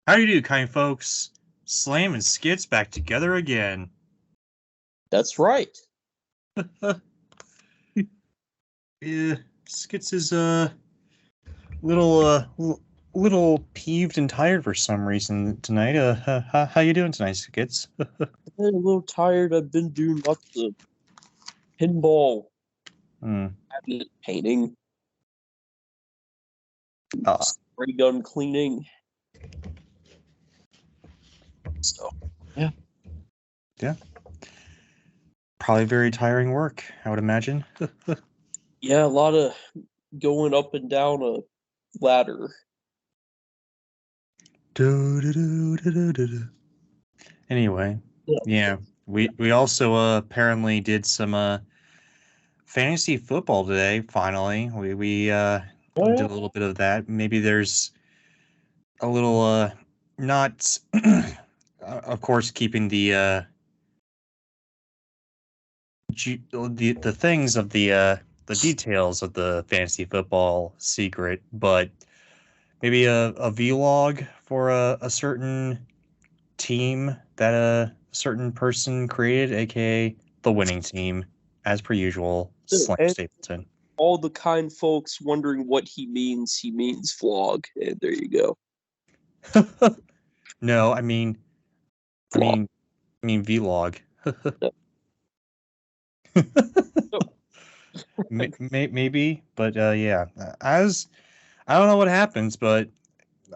How do you do, kind folks? Slam and Skits back together again. That's right. Yeah, Skits is little peeved and tired for some reason tonight. How you doing tonight, Skits? I'm a little tired. I've been doing lots of pinball cabinet painting, spray gun cleaning. So, yeah. Probably very tiring work, I would imagine. Yeah, a lot of going up and down a ladder. Anyway, yeah, we also apparently did some fantasy football today. Finally, we did a little bit of that. Maybe there's a little not, of course, keeping the things of the details of the fantasy football secret, but maybe a vlog for a certain team that a certain person created, aka the winning team, as per usual. Slam Stapleton. All the kind folks wondering what he means vlog, and there you go. No, I mean vlog. Maybe, but yeah. As I don't know what happens, but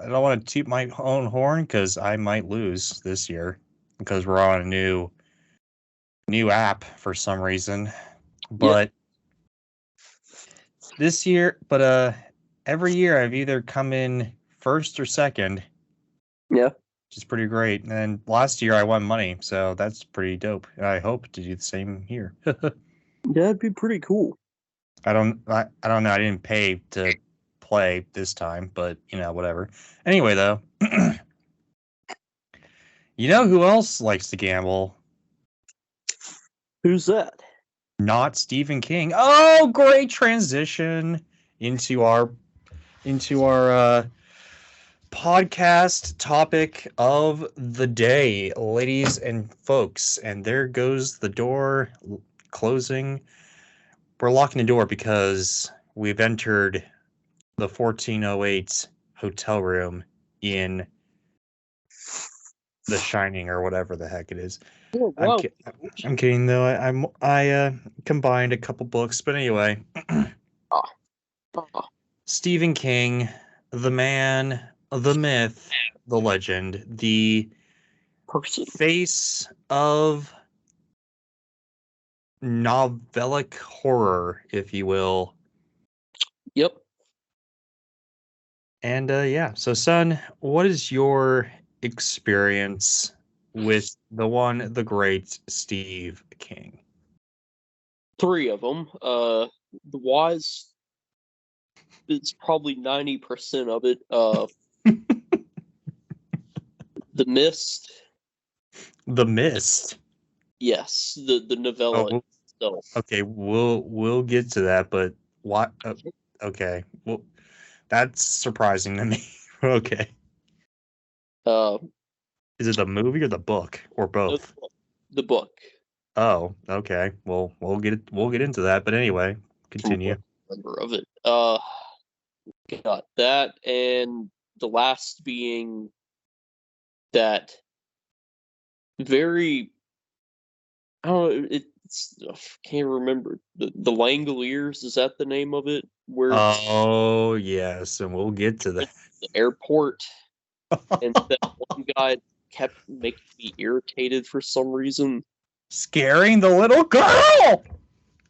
I don't want to toot my own horn because I might lose this year because we're on a new app for some reason. But this year, every year I've either come in first or second. Yeah. Which is pretty great. And last year I won money, so that's pretty dope. And I hope to do the same here. That'd be pretty cool. I don't know. I didn't pay to play this time, but whatever. Anyway, though, you know who else likes to gamble? Who's that? Not Stephen King. Oh, great transition into our podcast topic of the day, ladies and folks. And there goes the door closing. We're locking the door because we've entered the 1408 hotel room in The Shining or whatever the heck it is. Oh, wow. I'm kidding though. I combined a couple books, but anyway. Stephen King, the man, the myth, the legend, the person, face of novelic horror, if you will. Yep. And yeah, so son, what is your experience with the one, the great Steve King? 3 of them. The Wise, it's probably 90% of it. The Mist. The Mist. Yes, the novella itself. Okay, we'll get to that, but what? Okay, well, that's surprising to me. Okay. Is it the movie or the book or both? The book. Oh, okay. Well, we'll get into that, but anyway, continue. Remember of it. Got that, and the last being that very. I don't know. I can't remember the Langoliers. Is that the name of it? Where? Oh yes, and we'll get to that. The airport, and that one guy kept making me irritated for some reason. Scaring the little girl.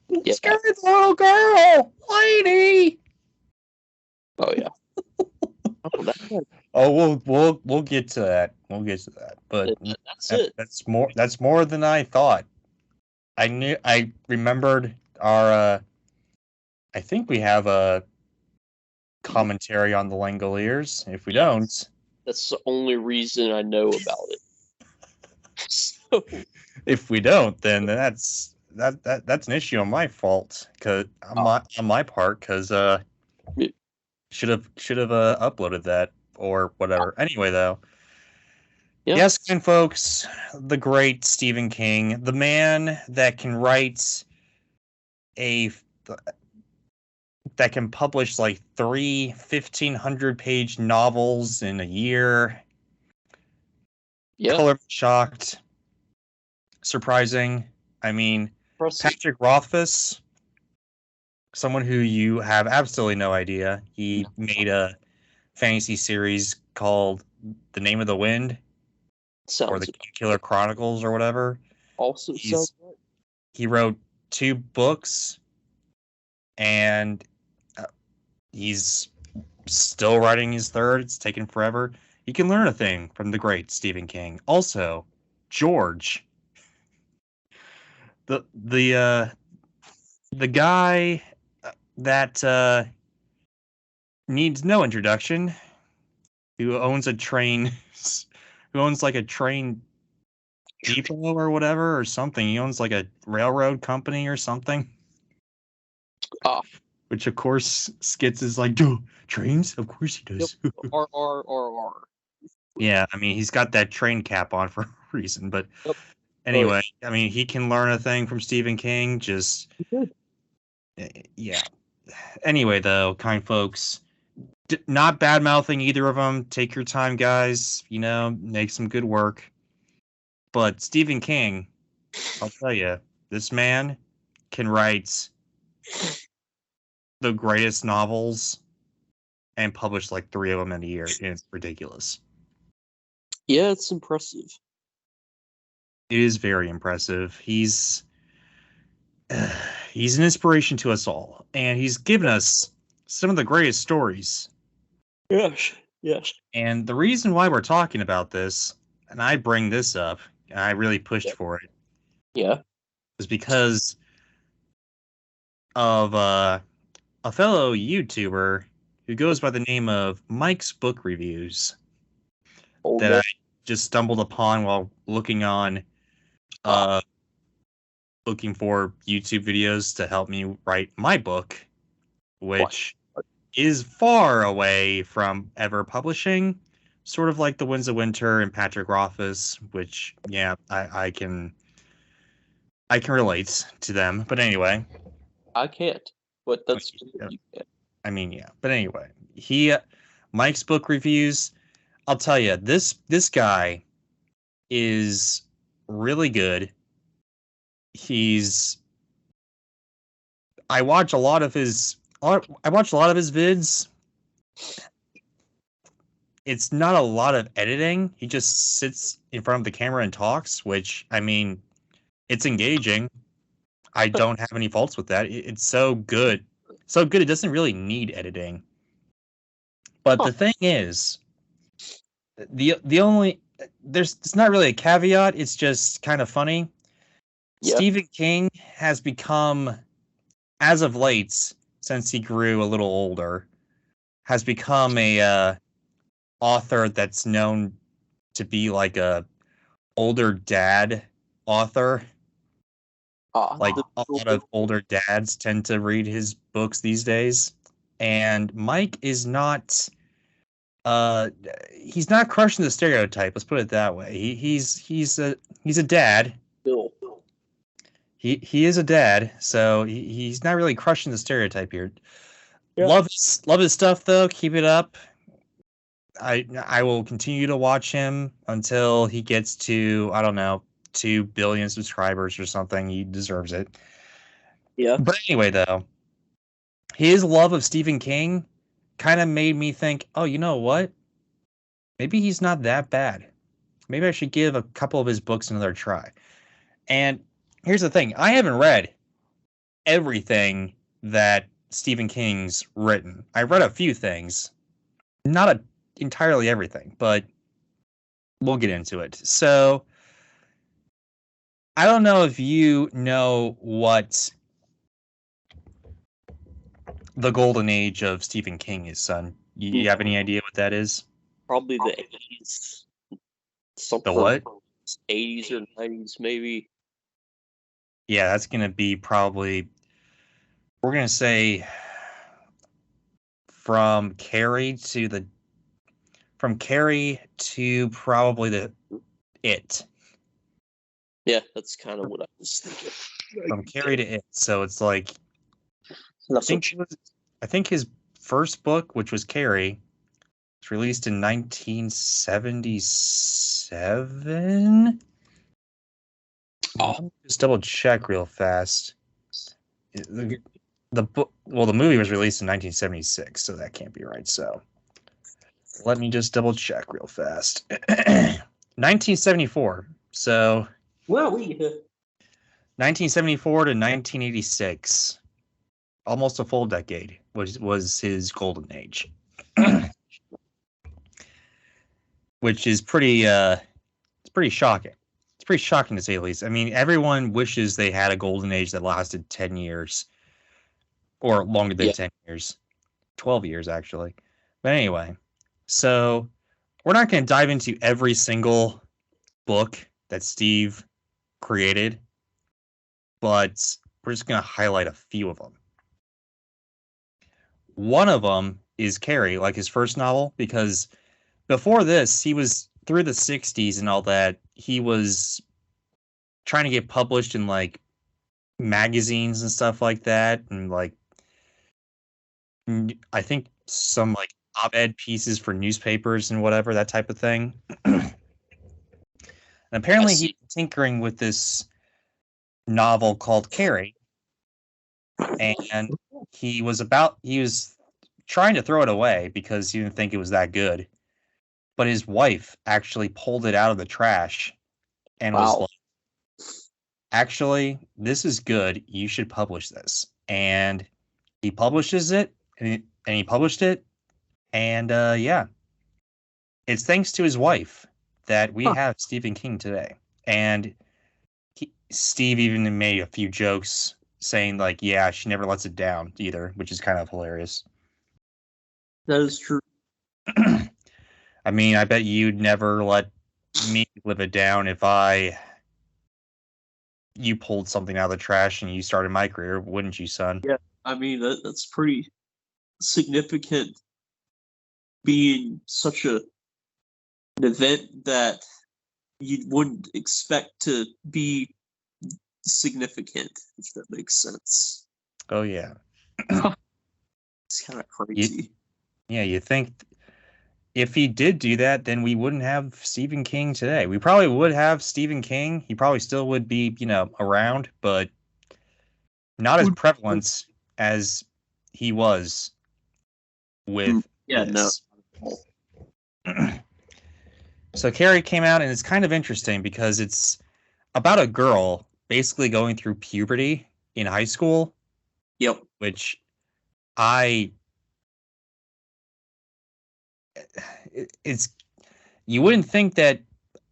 Yeah. Scaring the little girl, lady. Oh yeah. We'll get to that. We'll get to that. But that's more than I thought. I remembered our I think we have a commentary on the Langoliers. If we don't, that's the only reason I know about it. So if we don't, then that's an issue on my fault, cause on my part, because should have uploaded that or whatever. Anyway, though, Yeah. Yes, and folks, the great Stephen King, the man that can write a that can publish like 1,500-page novels in a year. Yeah. Color shocked, surprising. I mean, Impressive. Patrick Rothfuss, someone who you have absolutely no idea. He made a fantasy series called The Name of the Wind or the Sounds Killer Chronicles or whatever. also sounds right. He wrote 2 books and he's still writing his third. It's taken forever. You can learn a thing from the great Stephen King. Also, George, the guy that needs no introduction, who owns a train, who owns like a train depot or whatever or something. He owns like a railroad company or something. Ah. Which of course Skits is like, duh, trains? Of course he does. Yep. R. Yeah, I mean he's got that train cap on for a reason, but Yep. anyway, I mean he can learn a thing from Stephen King. Just yeah. Anyway, though, kind folks, not bad mouthing either of them. Take your time, guys. You know, make some good work. But Stephen King, I'll tell you, this man can write the greatest novels and publish like 3 of them in a year, and it's ridiculous. Yeah, it's impressive. It is very impressive. He's an inspiration to us all, and he's given us some of the greatest stories. Yes, yes. And the reason why we're talking about this, and I bring this up, and I really pushed for it, is because of a fellow YouTuber who goes by the name of Mike's Book Reviews that I just stumbled upon while looking on looking for YouTube videos to help me write my book, which is far away from ever publishing, sort of like The Winds of Winter and Patrick Rothfuss, which I can relate to them. But anyway, I can't. But that's I mean, yeah. But anyway, Mike's Book Reviews, I'll tell you, this guy is really good. I watch a lot of his vids. It's not a lot of editing. He just sits in front of the camera and talks, which, I mean, it's engaging. I don't have any faults with that. It's so good. So good, it doesn't really need editing. But the thing is, it's not really a caveat. It's just kind of funny. Yeah. Stephen King has become, as of late, since he grew a little older, has become a author that's known to be like a older dad author. Like a lot of older dads tend to read his books these days. And Mike is not he's not crushing the stereotype, let's put it that way. He's a dad. He is a dad, so he's not really crushing the stereotype here. Yeah. Love his stuff though. Keep it up. I will continue to watch him until he gets to, I don't know, 2 billion subscribers or something. He deserves it. Yeah. But anyway, though, his love of Stephen King kind of made me think, oh, you know what? Maybe he's not that bad. Maybe I should give a couple of his books another try. And here's the thing. I haven't read everything that Stephen King's written. I read a few things. Not entirely everything, but we'll get into it. So, I don't know if you know what the golden age of Stephen King is, son. You have any idea what that is? Probably the 80s. The what? 80s or 90s, maybe. Yeah, that's going to be probably, we're going to say from Carrie to probably the It. Yeah, that's kind of what I was thinking. From Carrie to It. So it's like, That's I think his first book, which was Carrie, was released in 1977. Oh. Just double check real fast. The book, well, the movie was released in 1976, so that can't be right. So let me just double check real fast. 1974. So Well, 1974 to 1986, almost a full decade was his golden age, which is pretty it's pretty shocking. It's pretty shocking to say the least. I mean, everyone wishes they had a golden age that lasted 10 years or longer than 10 years, 12 years actually. But anyway, so we're not going to dive into every single book that Steve created, but we're just going to highlight a few of them. One of them is Carrie, like his first novel, because before this, he was through the 60s and all that. He was trying to get published in like magazines and stuff like that. And like, I think some like op-ed pieces for newspapers and whatever, that type of thing. And apparently he's tinkering with this novel called Carrie. And he was trying to throw it away because he didn't think it was that good. But his wife actually pulled it out of the trash and was like, actually, this is good. You should publish this. And he publishes it, and he published it. And yeah, it's thanks to his wife that we have Stephen King today. And Steve even made a few jokes saying like, yeah, she never lets it down either, which is kind of hilarious. That is true. I mean, I bet you'd never let me live it down if you pulled something out of the trash and you started my career, wouldn't you, son? Yeah, I mean, that's pretty significant, being such an event that you wouldn't expect to be significant, if that makes sense. Oh, yeah. It's kind of crazy. You think if he did do that, then we wouldn't have Stephen King today. We probably would have Stephen King. He probably still would be, around, but not as prevalent as he was with this. No. So Carrie came out, and it's kind of interesting because it's about a girl basically going through puberty in high school. Yep. Which it's you wouldn't think that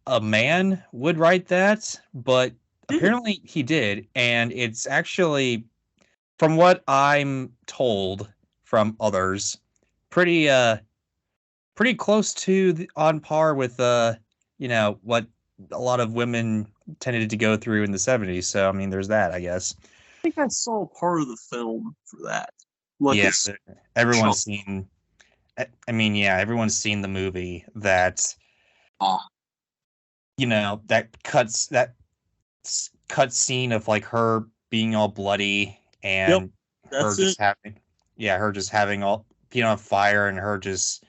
a man would write that, but apparently he did, and it's actually, from what I'm told from others, pretty close to on par with what a lot of women tended to go through in the 70s. So I mean, there's that, I guess. I think I saw part of the film for that. Everyone's seen. I mean, yeah, everyone's seen the movie that. That cut scene of like her being all bloody and her just having all being on fire and her just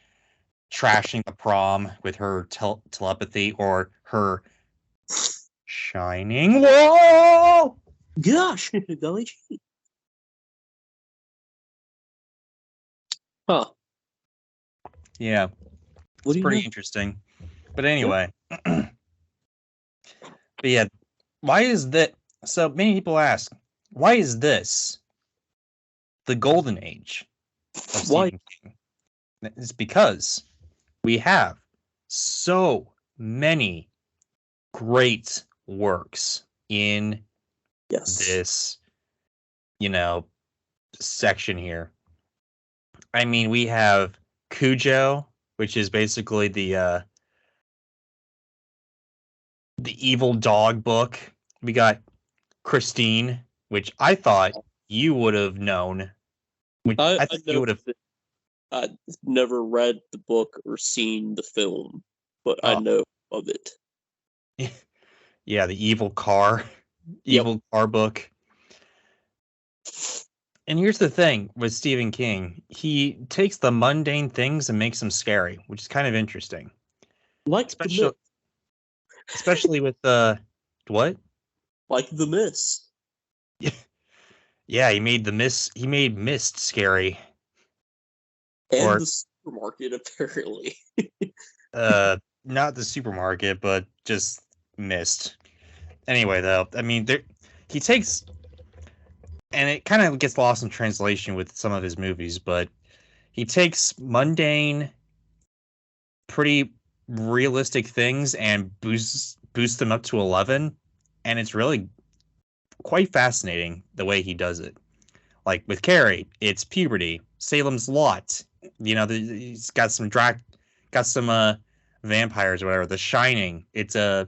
trashing the prom with her telepathy or her shining wall. Gosh, golly gee. Huh. Yeah. It's pretty interesting. But anyway. But yeah, why is that? So many people ask, why is this the golden age of Stephen King? It's because we have so many great works in this, section here. I mean, we have Cujo, which is basically the evil dog book. We got Christine, which I thought you would have known. I think you would have. I never read the book or seen the film, but I know of it. Yeah, the evil car, evil car book. And here's the thing with Stephen King, he takes the mundane things and makes them scary, which is kind of interesting. Like Especially, especially with what? Like The Mist. Yeah, he made he made Mist scary. And Or the supermarket, apparently. not the supermarket, but just Mist. Anyway, though, I mean, he takes, and it kind of gets lost in translation with some of his movies, but he takes mundane, pretty realistic things and boosts them up to 11, and it's really quite fascinating the way he does it. Like with Carrie, it's puberty. Salem's Lot, he's got some vampires or whatever. The Shining, it's a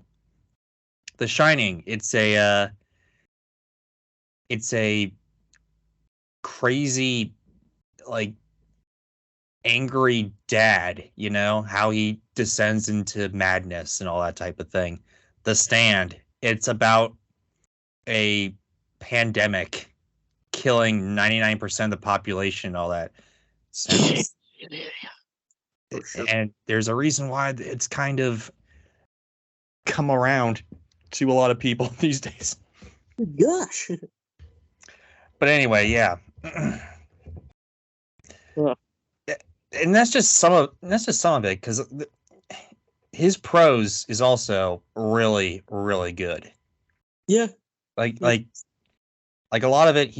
crazy, like, angry dad, how he descends into madness and all that type of thing. The Stand, it's about a pandemic killing 99% of the population and all that. And there's a reason why it's kind of come around to a lot of people these days. Gosh. But anyway, yeah. And that's just some of it, because his prose is also really, really good. Yeah. Like a lot of it,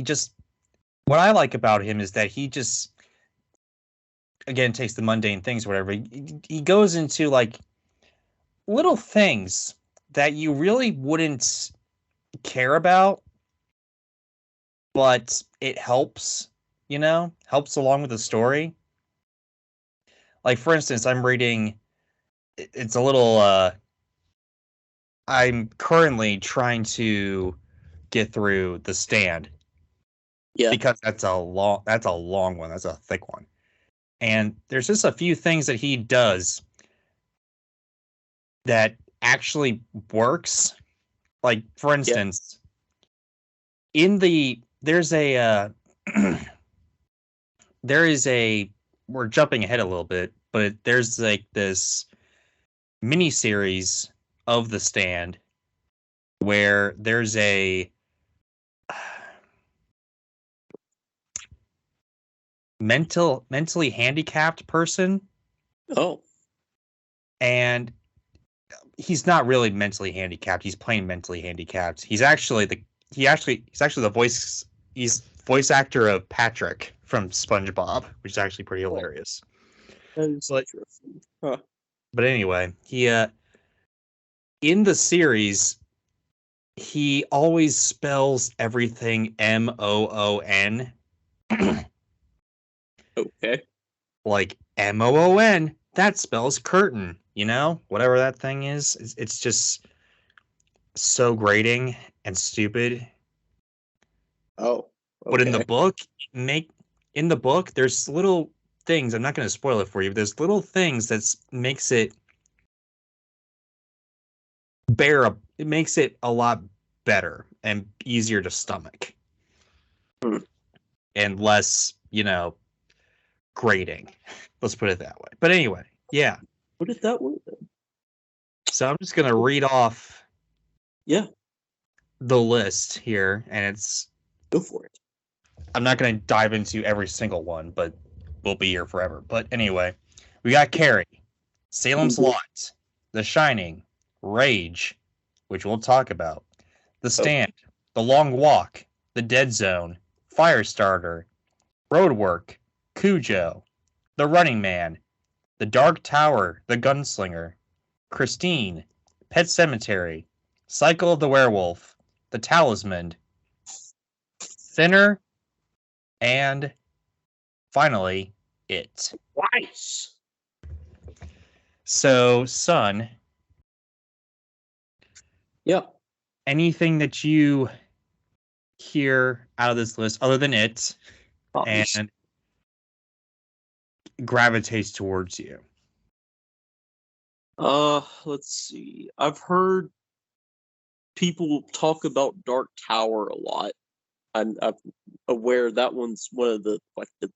what I like about him is that he just, again, takes the mundane things, whatever. He goes into like little things that you really wouldn't care about, but it helps, helps along with the story. Like, for instance, I'm reading, it's a little, I'm currently trying to get through The Stand. Yeah. Because that's a long one. That's a thick one. And there's just a few things that he does that actually works. Like, for instance, there's a there is a we're jumping ahead a little bit, but there's like this mini series of The Stand where there's a mentally handicapped person. Oh. And he's not really mentally handicapped. He's plain mentally handicapped. He's actually the voice actor of Patrick from SpongeBob, which is actually pretty hilarious. That is interesting. Huh. But anyway, he in the series, he always spells everything MOON. Okay. Like MOON, that spells curtain, whatever that thing is. It's just so grating and stupid. Oh. Okay. But in the book, there's little things. I'm not going to spoil it for you, but there's little things that makes it it makes it a lot better and easier to stomach. And less, grating. Let's put it that way. But anyway, yeah. Put it that way then. So I'm just going to read off the list here, and go for it. I'm not going to dive into every single one, but we'll be here forever. But anyway, we got Carrie, Salem's Lot, The Shining, Rage, which we'll talk about, The Stand, The Long Walk, The Dead Zone, Firestarter, Roadwork, Cujo, The Running Man, The Dark Tower, The Gunslinger, Christine, Pet Sematary, Cycle of the Werewolf, The Talisman, Thinner, and finally, It. Twice. So, son. Yeah. Anything that you hear out of this list other than It and gravitates towards you? Let's see. I've heard people talk about Dark Tower a lot. I'm aware that one's one of the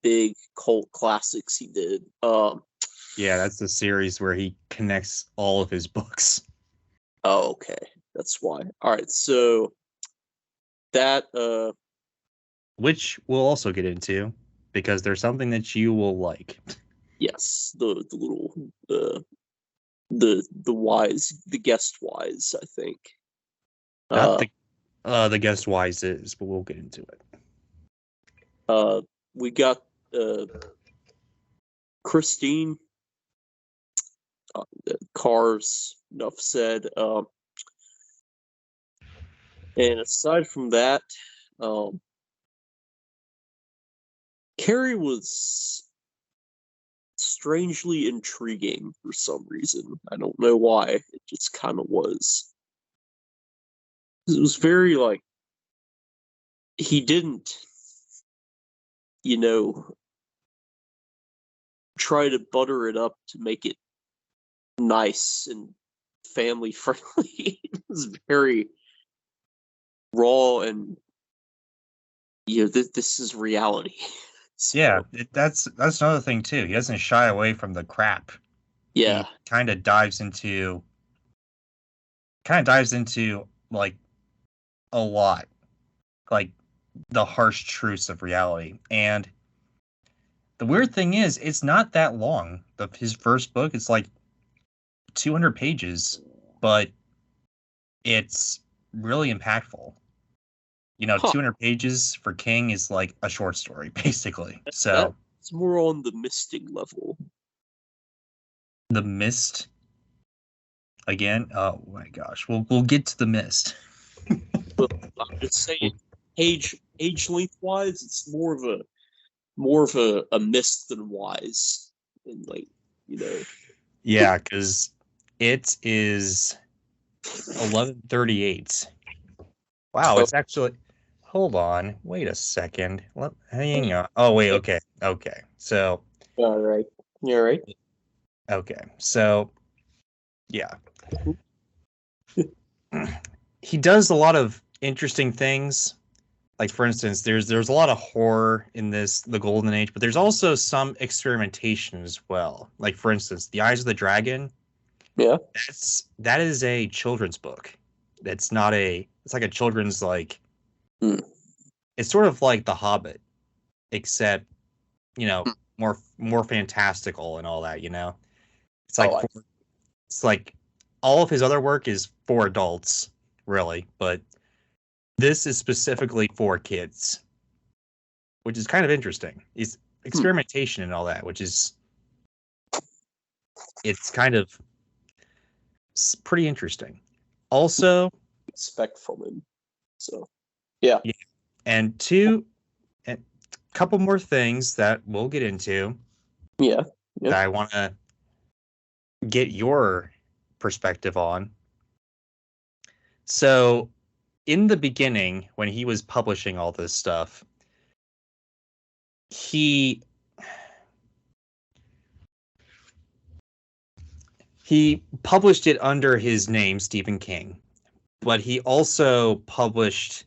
big cult classics he did. Yeah, that's the series where he connects all of his books. Oh, okay, that's why. All right, so that which we'll also get into because there's something that you will like. yes, the little the wise, the guest wise, I think. Not the guest wise is, but we'll get into it. We got Christine, Cars. Enough said. And aside from that, Carrie was strangely intriguing for some reason. I don't know why. It just kind of was. It was very like he didn't, you know, try to butter it up to make it nice and family friendly. It was very raw and this is reality. So, yeah, that's another thing too. He doesn't shy away from the crap. yeah. He kind of dives into like a lot, like the harsh truths of reality. And the weird thing is, it's not that long. His first book, it's like 200 pages, but it's really impactful. Huh. 200 pages for King is like a short story, basically. So That's more on the misting level. the Mist again. Oh my gosh, we'll get to the Mist. But I'm just saying, age lengthwise, it's more of a mist than wise, and like you know. Yeah, because it is 11:38. Wow, Oh, it's actually. Hold on, wait a second. Hang on. Oh wait, okay, okay. So all right, all right. okay, so yeah, he does a lot of interesting things. Like for instance, there's a lot of horror in the Golden Age, but there's also some experimentation as well. Like for instance, The Eyes of the Dragon. Yeah. That is a children's book. It's like a children's like Hmm. it's sort of like The Hobbit, except you know Hmm. more fantastical and all that. It's Oh, like it's like all of his other work is for adults, really, but this is specifically for kids, which is kind of interesting. It's hmm. experimentation and all that, which is it's kind of pretty interesting. Also, Expect from him. So yeah. yeah, and a couple more things that we'll get into Yeah. Yeah. that I want to get your perspective on. So, in the beginning, when he was publishing all this stuff, he he published it under his name, Stephen King, but he also published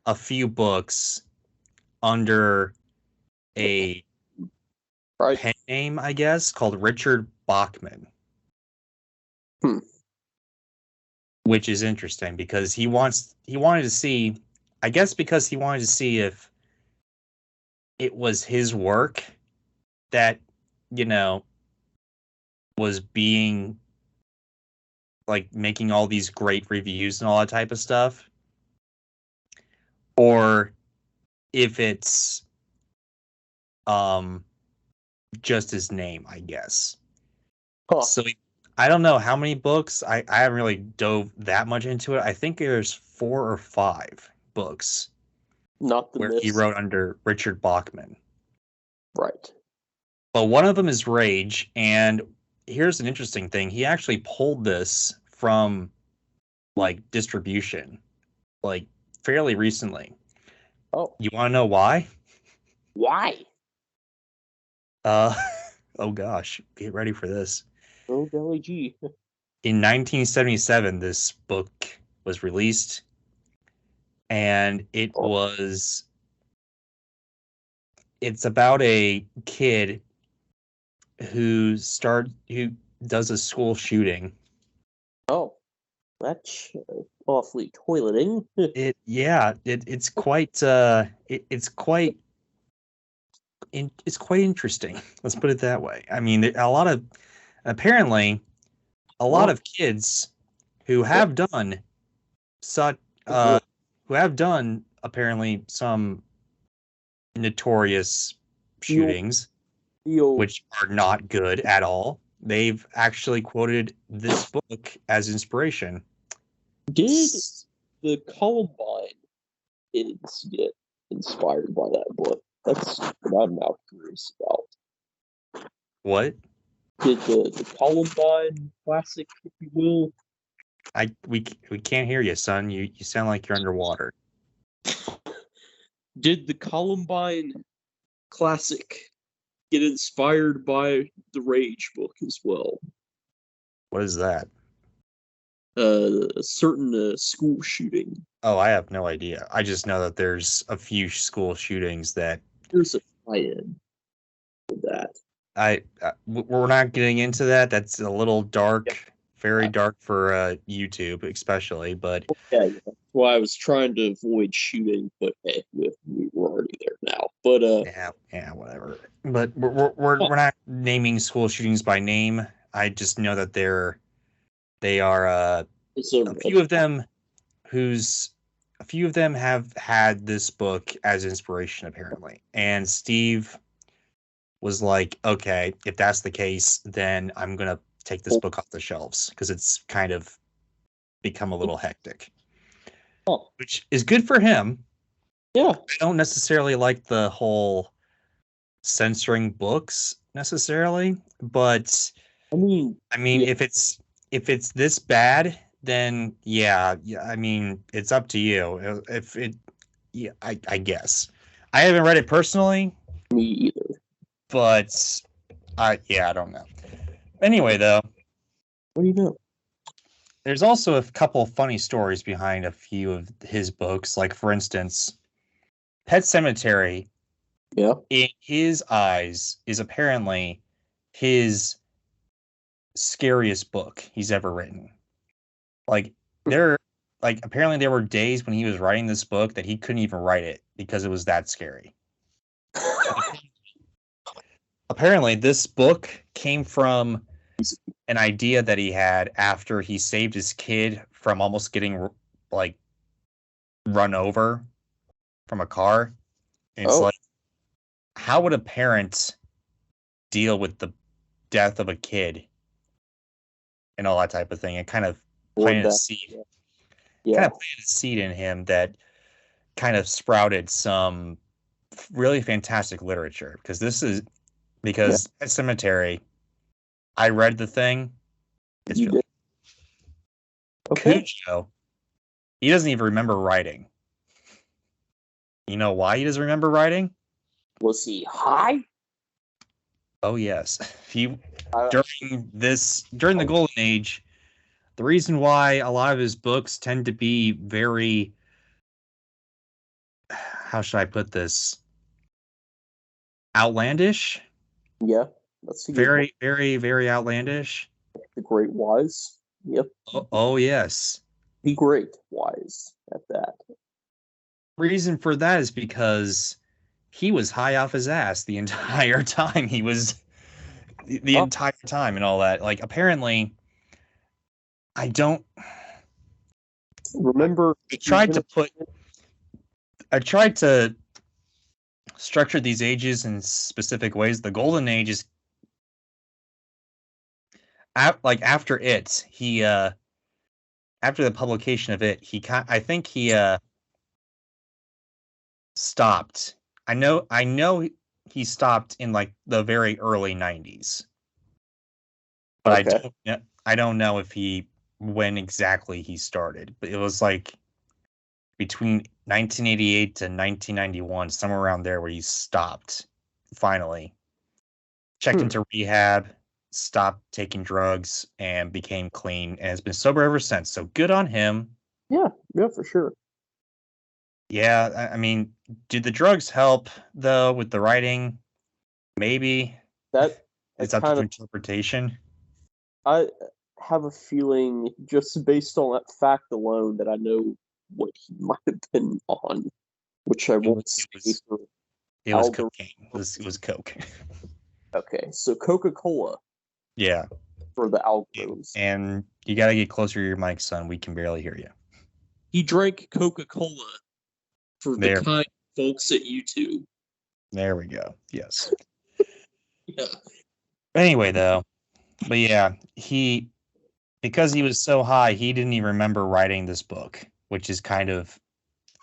a few books under a Right. pen name, I guess, called Richard Bachman, Hmm. which is interesting because he wanted to see, I guess, because he wanted to see if it was his work that you know was being like making all these great reviews and all that type of stuff, or if it's um just his name, I guess. Huh. So I don't know how many books. I haven't really dove that much into it. I think there's 4 or 5 books Not the where he mist. wrote under Richard Bachman. Right. But one of them is Rage, and here's an interesting thing. He actually pulled this from like distribution, like fairly recently. Oh, You want to know why? why? Uh, oh gosh, get ready for this. Oh, golly gee. In 1977, this book was released, and it's about a kid who does a school shooting. Oh, that's awfully toileting. It's quite it's quite interesting. Let's put it that way. I mean, apparently a lot of kids who have done such who have done apparently some notorious shootings, which are not good at all. They've actually quoted this book as inspiration. Did the Columbine kids get inspired by that book? That's what I'm now curious about. What? Did the Columbine classic, if you will? We can't hear you, son. You sound like you're underwater. Did the Columbine classic get inspired by the Rage book as well? What is that? A certain school shooting. Oh, I have no idea. I just know that there's a few school shootings that there's a tie-in with that. We're not getting into that. That's a little dark, very dark for YouTube, especially. But yeah, well, I was trying to avoid shooting, but hey, we're already there now. But yeah, whatever. But we're not naming school shootings by name. I just know that they are a few of them have had this book as inspiration, apparently. And Steve was like, okay, if that's the case, then I'm going to take this book off the shelves because it's kind of become a little hectic. Which is good for him. Yeah. I don't necessarily like the whole censoring books necessarily, but I mean, yeah. if it's this bad, then yeah, I mean, it's up to you. I guess. I haven't read it personally. Me either. But I don't know. Anyway, though, what do you know? There's also a couple of funny stories behind a few of his books. Like, for instance, Pet Sematary, in his eyes, is apparently his scariest book he's ever written. Apparently there were days when he was writing this book that he couldn't even write it because it was that scary. Apparently, this book came from an idea that he had after he saved his kid from almost getting run over from a car. And it's like, how would a parent deal with the death of a kid and all that type of thing? It kind of planted a seed. Kind of planted a seed in him that kind of sprouted some really fantastic literature. Because Pet Sematary, I read the thing. It's really Cujo. He doesn't even remember writing. You know why he doesn't remember writing? Was he high? Oh yes. During the Golden Age, the reason why a lot of his books tend to be very, how should I put this? Outlandish. Yeah, that's very, very, very outlandish. The Great Wise. Yep. Oh yes. The Great Wise at that. Reason for that is because he was high off his ass the entire time. He was the entire time and all that. Like, apparently, I don't remember. I tried to structure these ages in specific ways. The Golden Age is after it. After the publication of it, I think he stopped. I know he stopped in like the very early 90s. But I don't know when exactly he started. But it was like between 1988 to 1991, somewhere around there where he stopped finally. Checked into rehab, stopped taking drugs and became clean and has been sober ever since. So good on him. Yeah, for sure. Yeah, I mean, did the drugs help though with the writing? Maybe. It's up to interpretation. I have a feeling, just based on that fact alone, that I know what he might have been on, which I won't say. It was cocaine. It was coke. Okay, so Coca-Cola. Yeah. For the algorithms. And you got to get closer to your mic, son. We can barely hear you. He drank Coca-Cola for the kind folks at YouTube. There we go. Yes. Yeah. Anyway, though, but yeah, because he was so high, he didn't even remember writing this book, which is kind of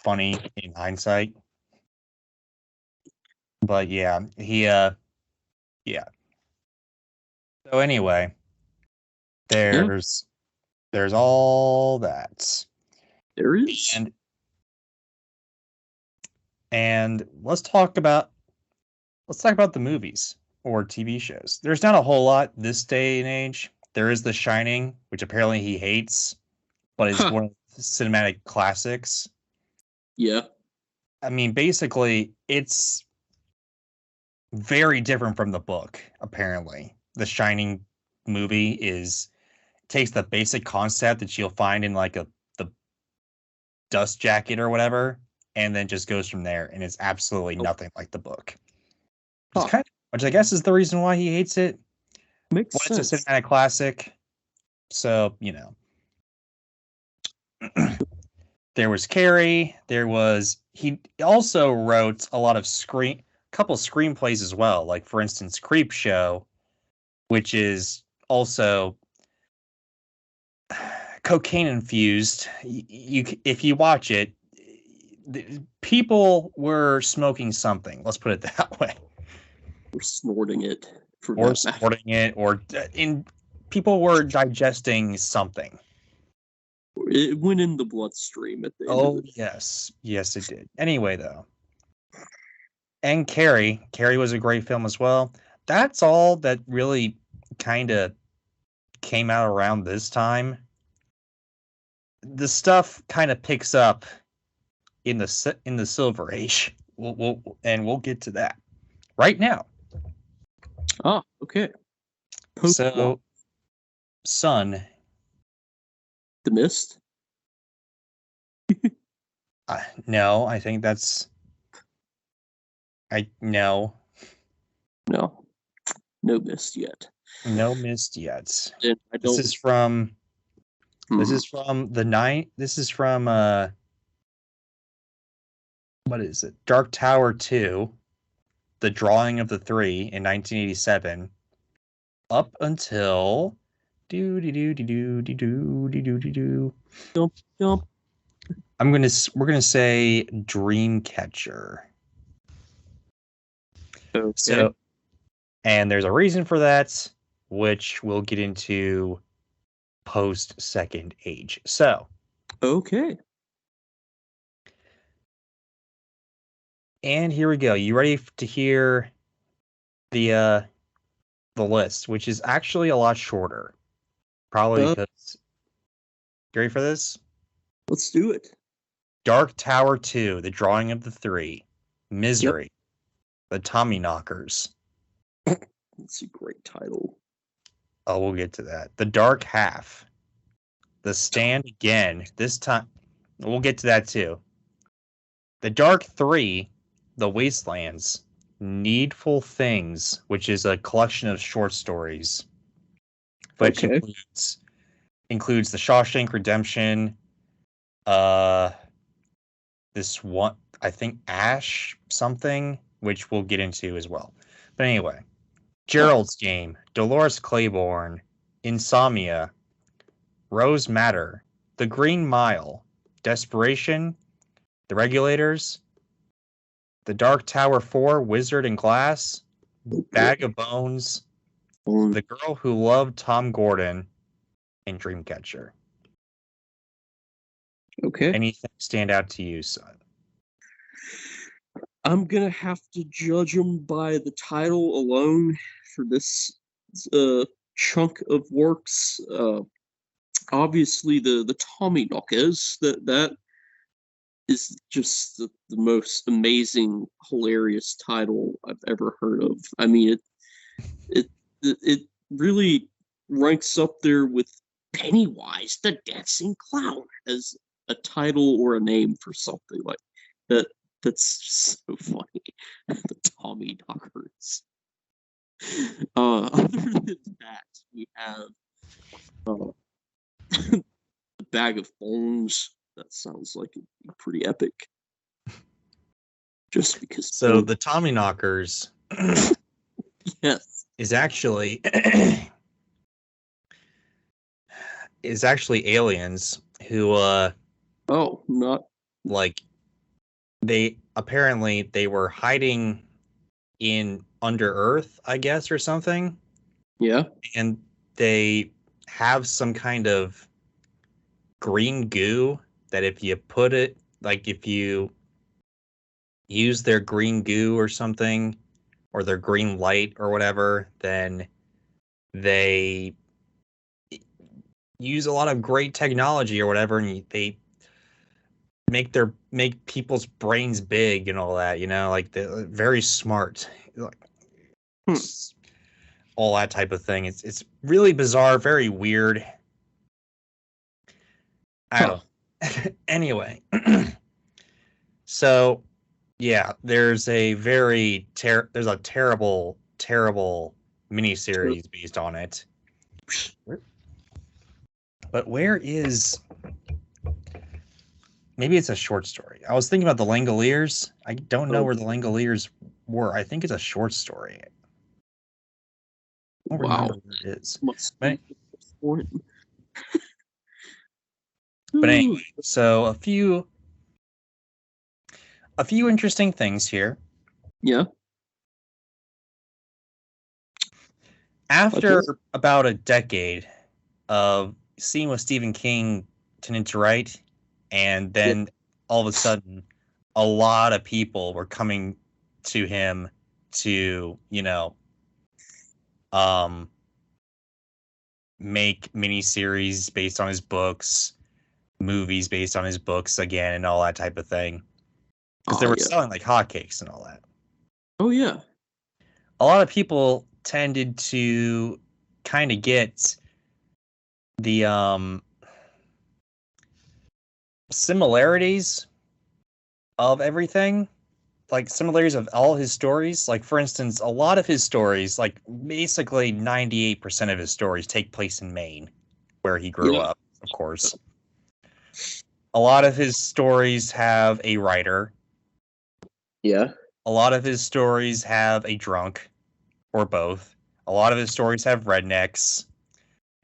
funny in hindsight. But yeah, yeah. So anyway, there's all that. There is. And let's talk about the movies or TV shows. There's not a whole lot this day and age. There is The Shining, which apparently he hates, but it's one of the cinematic classics. Yeah. I mean, basically, it's very different from the book, apparently. The Shining movie takes the basic concept that you'll find in like the dust jacket or whatever, and then just goes from there, and it's absolutely nothing like the book. Which I guess is the reason why he hates it. Makes sense. It's a cinematic classic, so there was Carrie. He also wrote a lot of couple screenplays as well. Like for instance, Creep Show, which is also cocaine infused. If you watch it, people were smoking something. Let's put it that way. Or snorting it. People were digesting something. It went in the bloodstream at the end of it. Yes, it did. Anyway, though, and Carrie was a great film as well. That's all that really kind of came out around this time. The stuff kind of picks up in the Silver Age. We'll get to that right now. Oh, okay. So, son. The Mist? No, I think that's. No. No Mist yet. No Mist yet. This is from the night. This is from what is it? Dark Tower 2, The Drawing of the Three in 1987, up until we're gonna say Dreamcatcher. Okay. So, and there's a reason for that, which we'll get into post Second Age. So, okay. And here we go. You ready to hear the list, which is actually a lot shorter? Probably because. You ready for this? Let's do it. Dark Tower 2, The Drawing of the Three, Misery, The Tommyknockers. That's a great title. Oh, we'll get to that. The Dark Half, The Stand Again. This time, we'll get to that too. The Dark Three, The Wastelands, Needful Things, which is a collection of short stories, which includes The Shawshank Redemption. This one, I think Ash something, which we'll get into as well. But anyway, Gerald's Game, Dolores Claiborne, Insomnia, Rose Madder, The Green Mile, Desperation, The Regulators, The Dark Tower 4, Wizard and Glass, Bag of Bones, The Girl Who Loved Tom Gordon, and Dreamcatcher. Okay. Anything stand out to you, son? I'm going to have to judge them by the title alone for this chunk of works. Obviously, the Tommyknockers, that is just the most amazing, hilarious title I've ever heard of. I mean, it really ranks up there with Pennywise the Dancing Clown as a title or a name for something like that. That's so funny. The Tommyknockers. Other than that, we have uh, the Bag of Bones. That sounds like it'd be pretty epic. Just because. So the Tommyknockers, yes, is actually aliens who not like they were hiding in under Earth, I guess, or something. Yeah. And they have some kind of green goo that if you put it, like if you use their green goo or something, or their green light or whatever, then they use a lot of great technology or whatever, and they make people's brains big and all that, like they're very smart, like all that type of thing. It's really bizarre, very weird. I don't anyway. So yeah, there's a terrible miniseries based on it. But where is, maybe it's a short story. I was thinking about the Langoliers. I don't know where the Langoliers were. I think it's a short story. I don't remember where it is. But anyway, so a few interesting things here. Yeah. After about a decade of seeing what Stephen King tended to write, and then all of a sudden, a lot of people were coming to him to, make miniseries based on his books, movies based on his books again, and all that type of thing. Because they were selling like hotcakes and all that. Oh, yeah. A lot of people tended to kind of get the similarities of everything, like similarities of all his stories. Like, for instance, a lot of his stories, like basically 98% of his stories, take place in Maine, where he grew up, of course. A lot of his stories have a writer. Yeah. A lot of his stories have a drunk, or both. A lot of his stories have rednecks.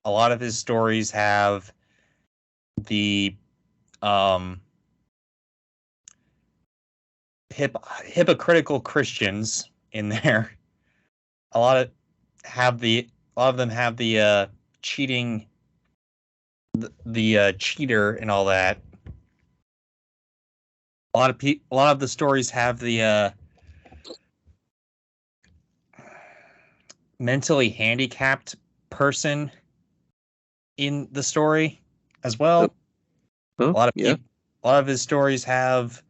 A lot of his stories have the hypocritical Christians in there. A lot of them have the cheating, the cheater and all that. A lot of the stories have the mentally handicapped person in the story as well. A lot of his stories have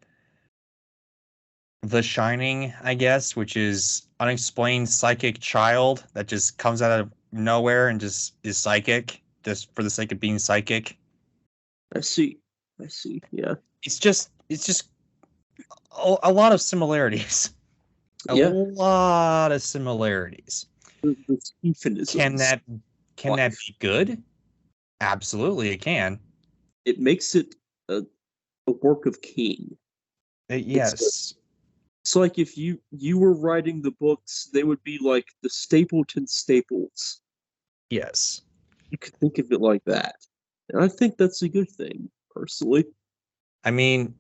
The Shining, I guess, which is unexplained psychic child that just comes out of nowhere and just is psychic, just for the sake of being psychic. I see. Yeah. It's just a lot of similarities. A lot of similarities. Can that be good? Absolutely, it can. It makes it a work of King. Yes. It's like if you were writing the books, they would be like the Stapleton staples. Yes. You could think of it like that. And I think that's a good thing, personally. I mean,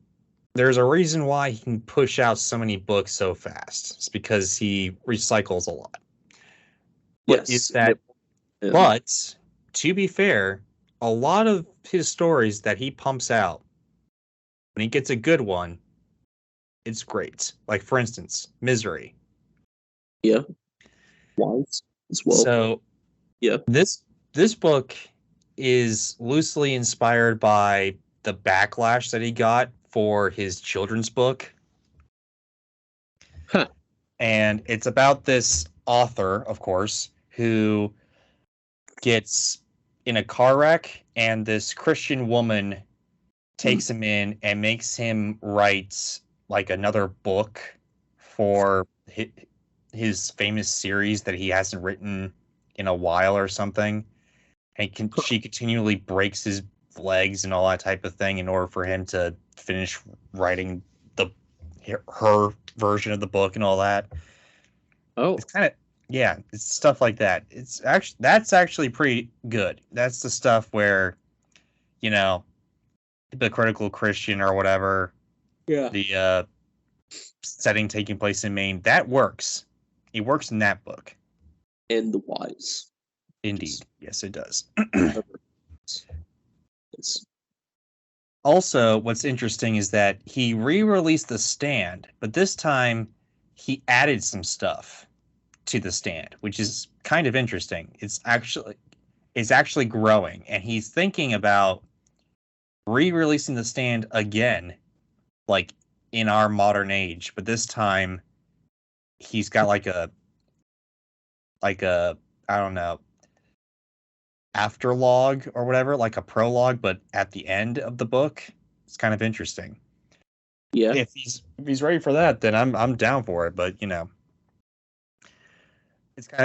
there's a reason why he can push out so many books so fast. It's because he recycles a lot. But but to be fair, a lot of his stories that he pumps out, when he gets a good one, it's great. Like, for instance, Misery. Yeah. Wise as well. So Yeah. This book is loosely inspired by the backlash that he got for his children's book. Huh. And it's about this author, of course, who gets in a car wreck, and this Christian woman takes him in and makes him write like another book for his famous series that he hasn't written in a while or something. And she continually breaks his legs and all that type of thing in order for him to finish writing her version of the book and all that. Oh, It's kind of, yeah, it's stuff like that. That's actually pretty good. That's the stuff where, you know, the critical Christian or whatever, yeah. the setting taking place in Maine, that works. It works in that book. And the wise. Indeed. Yes, it does. Yes. Also, what's interesting is that he re-released The Stand, but this time he added some stuff to The Stand, which is kind of interesting. It's actually growing, and he's thinking about re-releasing The Stand again, like in our modern age, but this time he's got like a I don't know, afterlog or whatever, like a prologue, but at the end of the book. It's kind of interesting. Yeah. If he's ready for that, then I'm down for it. But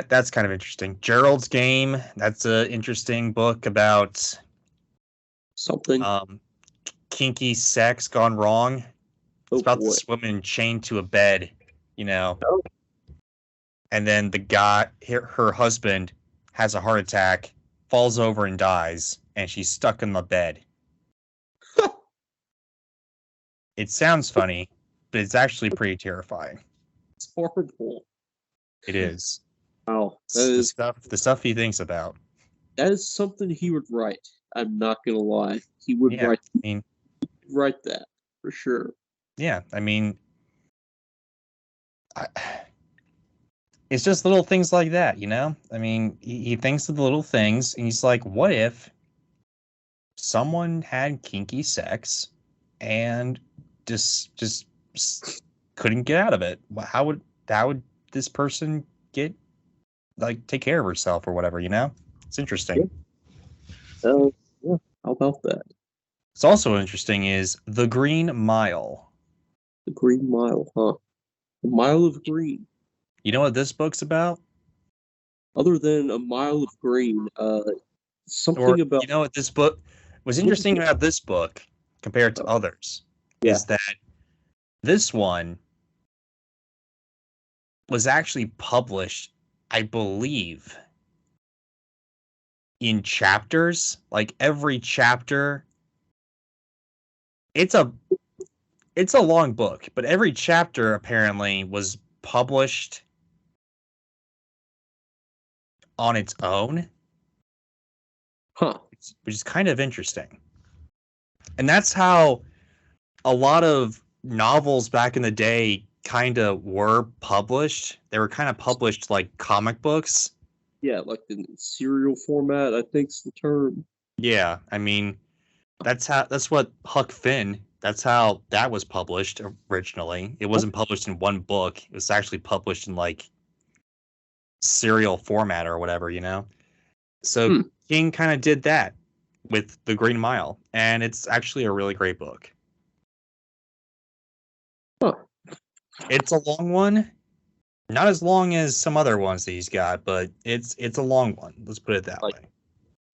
that's kind of interesting. Gerald's Game. That's an interesting book about Something. Kinky sex gone wrong. It's about boy. this woman chained to a bed, Oh. and then her husband, has a heart attack, falls over and dies, and she's stuck in the bed. It sounds funny, but it's actually pretty terrifying. It's horrible. It is. Wow. The stuff he thinks about. That is something he would write. I'm not gonna lie. He would write. Write that for sure. Yeah, I mean, it's just little things like that, I mean, he thinks of the little things, and he's like, what if someone had kinky sex and just couldn't get out of it? How would this person take care of herself or whatever? It's interesting. Yeah. How about that? It's also interesting is The Green Mile. The Green Mile, huh? The Mile of Green. You know what this book's about? Other than a mile of green, something about. You know what this book was interesting about this book compared to others is that this one was actually published, I believe, in chapters. Like every chapter, it's a long book, but every chapter apparently was published on its own. Huh. Which is kind of interesting. And that's how a lot of novels back in the day kind of were published. They were kind of published like comic books. Yeah, like in serial format, I think's the term. Yeah, I mean, that's what Huck Finn, that's how that was published originally. It wasn't published in one book. It was actually published in like serial format or whatever, So King kind of did that with The Green Mile, and it's actually a really great book. Huh. It's a long one. Not as long as some other ones that he's got, but it's a long one. Let's put it that way.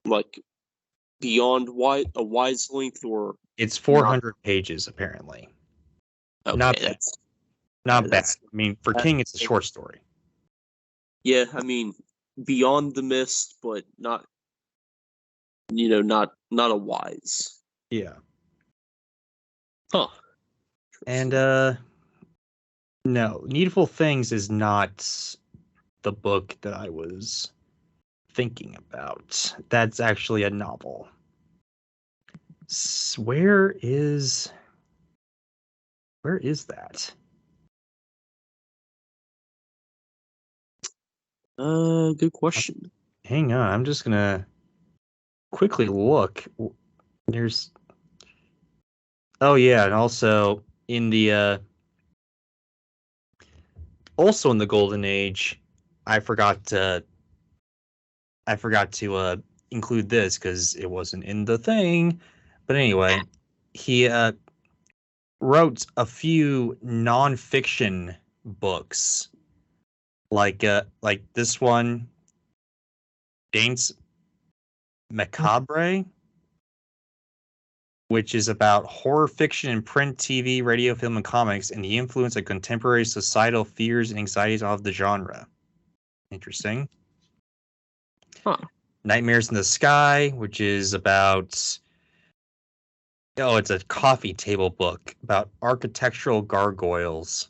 Like beyond a wise length, or it's 400 pages apparently. Okay, that's not bad. I mean, for King, it's a short story. Yeah, I mean, beyond the mist, but not, not a wise. Yeah. Huh. And no, Needful Things is not the book that I was thinking about. That's actually a novel. Where is that? Good question. Hang on, I'm just gonna quickly look. There's oh yeah, and also in the Golden Age, I forgot to include this because it wasn't in the thing. But anyway, he wrote a few nonfiction books, like this one, Danes Macabre, which is about horror fiction in print, TV, radio, film, and comics, and the influence of contemporary societal fears and anxieties of the genre. Interesting. Huh. Nightmares in the Sky, which is about it's a coffee table book about architectural gargoyles.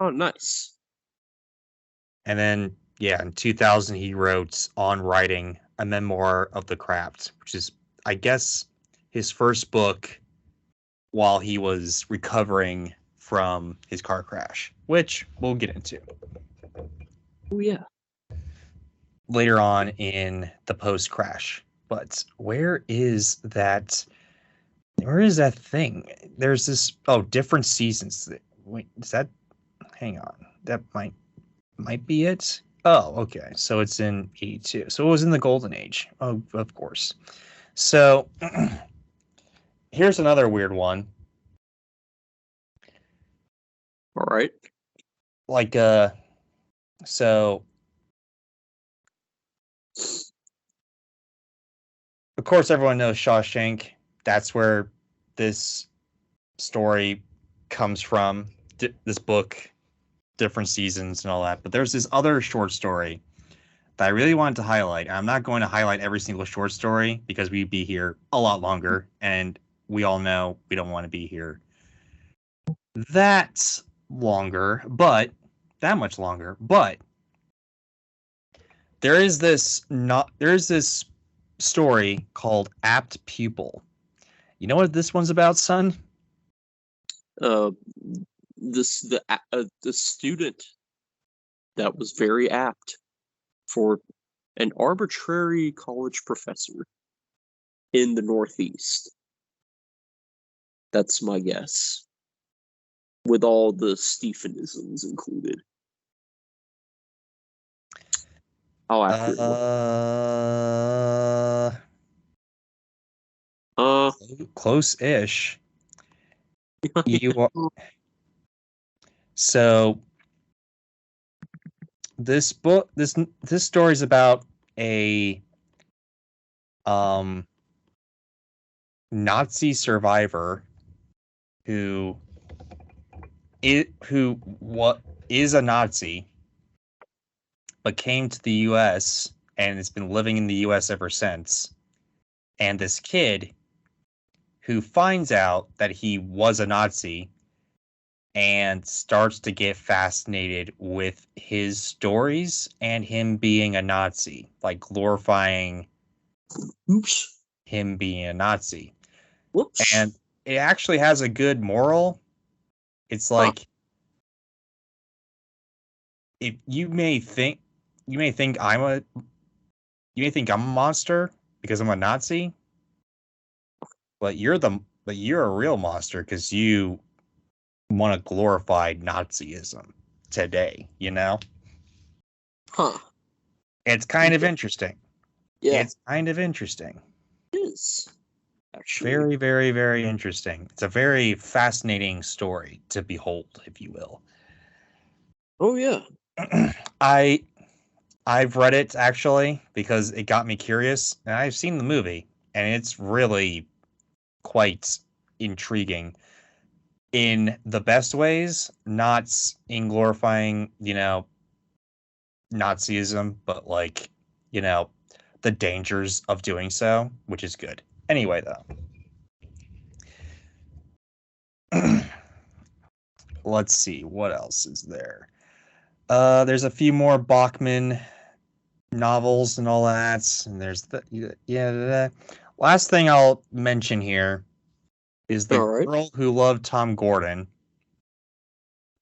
Oh, nice. And then, yeah, in 2000, he wrote On Writing, a memoir of the craft, which is, I guess, his first book while he was recovering from his car crash, which we'll get into. Oh, yeah. Later on in the post-crash. But where is that thing? There's this, different seasons. Wait, is that, hang on. That might be it. Oh, okay. So it's in 82. So it was in the Golden Age. Oh, of course. So here's another weird one. All right. Like, so of course everyone knows Shawshank. That's where this story comes from. This book, different seasons and all that. But there's this other short story that I really wanted to highlight. I'm not going to highlight every single short story because we'd be here a lot longer, and we all know we don't want to be here that much longer. But there is this story called Apt Pupil. You know what this one's about, son? The student that was very apt for an arbitrary college professor in the Northeast. That's my guess. With all the Stephenisms included. How accurate? Close-ish. You are. So this story is about a Nazi survivor who is a Nazi but came to the US and has been living in the US ever since. And this kid who finds out that he was a Nazi and starts to get fascinated with his stories and him being a Nazi, like glorifying him being a Nazi. Whoops. And it actually has a good moral. It's like, if you may think I'm a monster because I'm a Nazi, but you're a real monster because you want to glorify Nazism today, you know? Huh. It's kind of interesting. Yeah. It's kind of interesting. It is. Actually. Very, very, very interesting. It's a very fascinating story to behold, if you will. Oh, yeah. I've read it, actually, because it got me curious, and I've seen the movie, and it's really quite intriguing in the best ways, not in glorifying, Nazism, but like, the dangers of doing so, which is good. Anyway, though. Let's see, what else is there? There's a few more Bachman novels and all that, and there's the last thing I'll mention here is The Girl Who Loved Tom Gordon.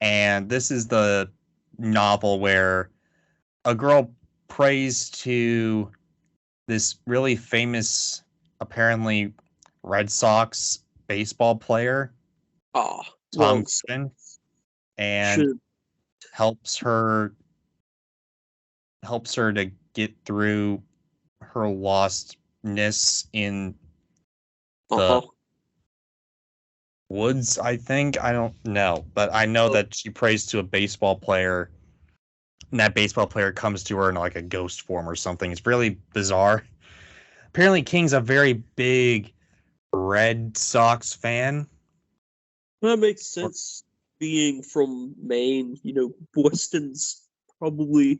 And this is the novel where a girl prays to this really famous, apparently Red Sox baseball player, Tom Long Gooden, and should helps her to get through her lostness in the uh-huh. woods, I think. I don't know, but I know that she prays to a baseball player, and that baseball player comes to her in like a ghost form or something. It's really bizarre. Apparently, King's a very big Red Sox fan. That makes sense. Being from Maine, Boston's probably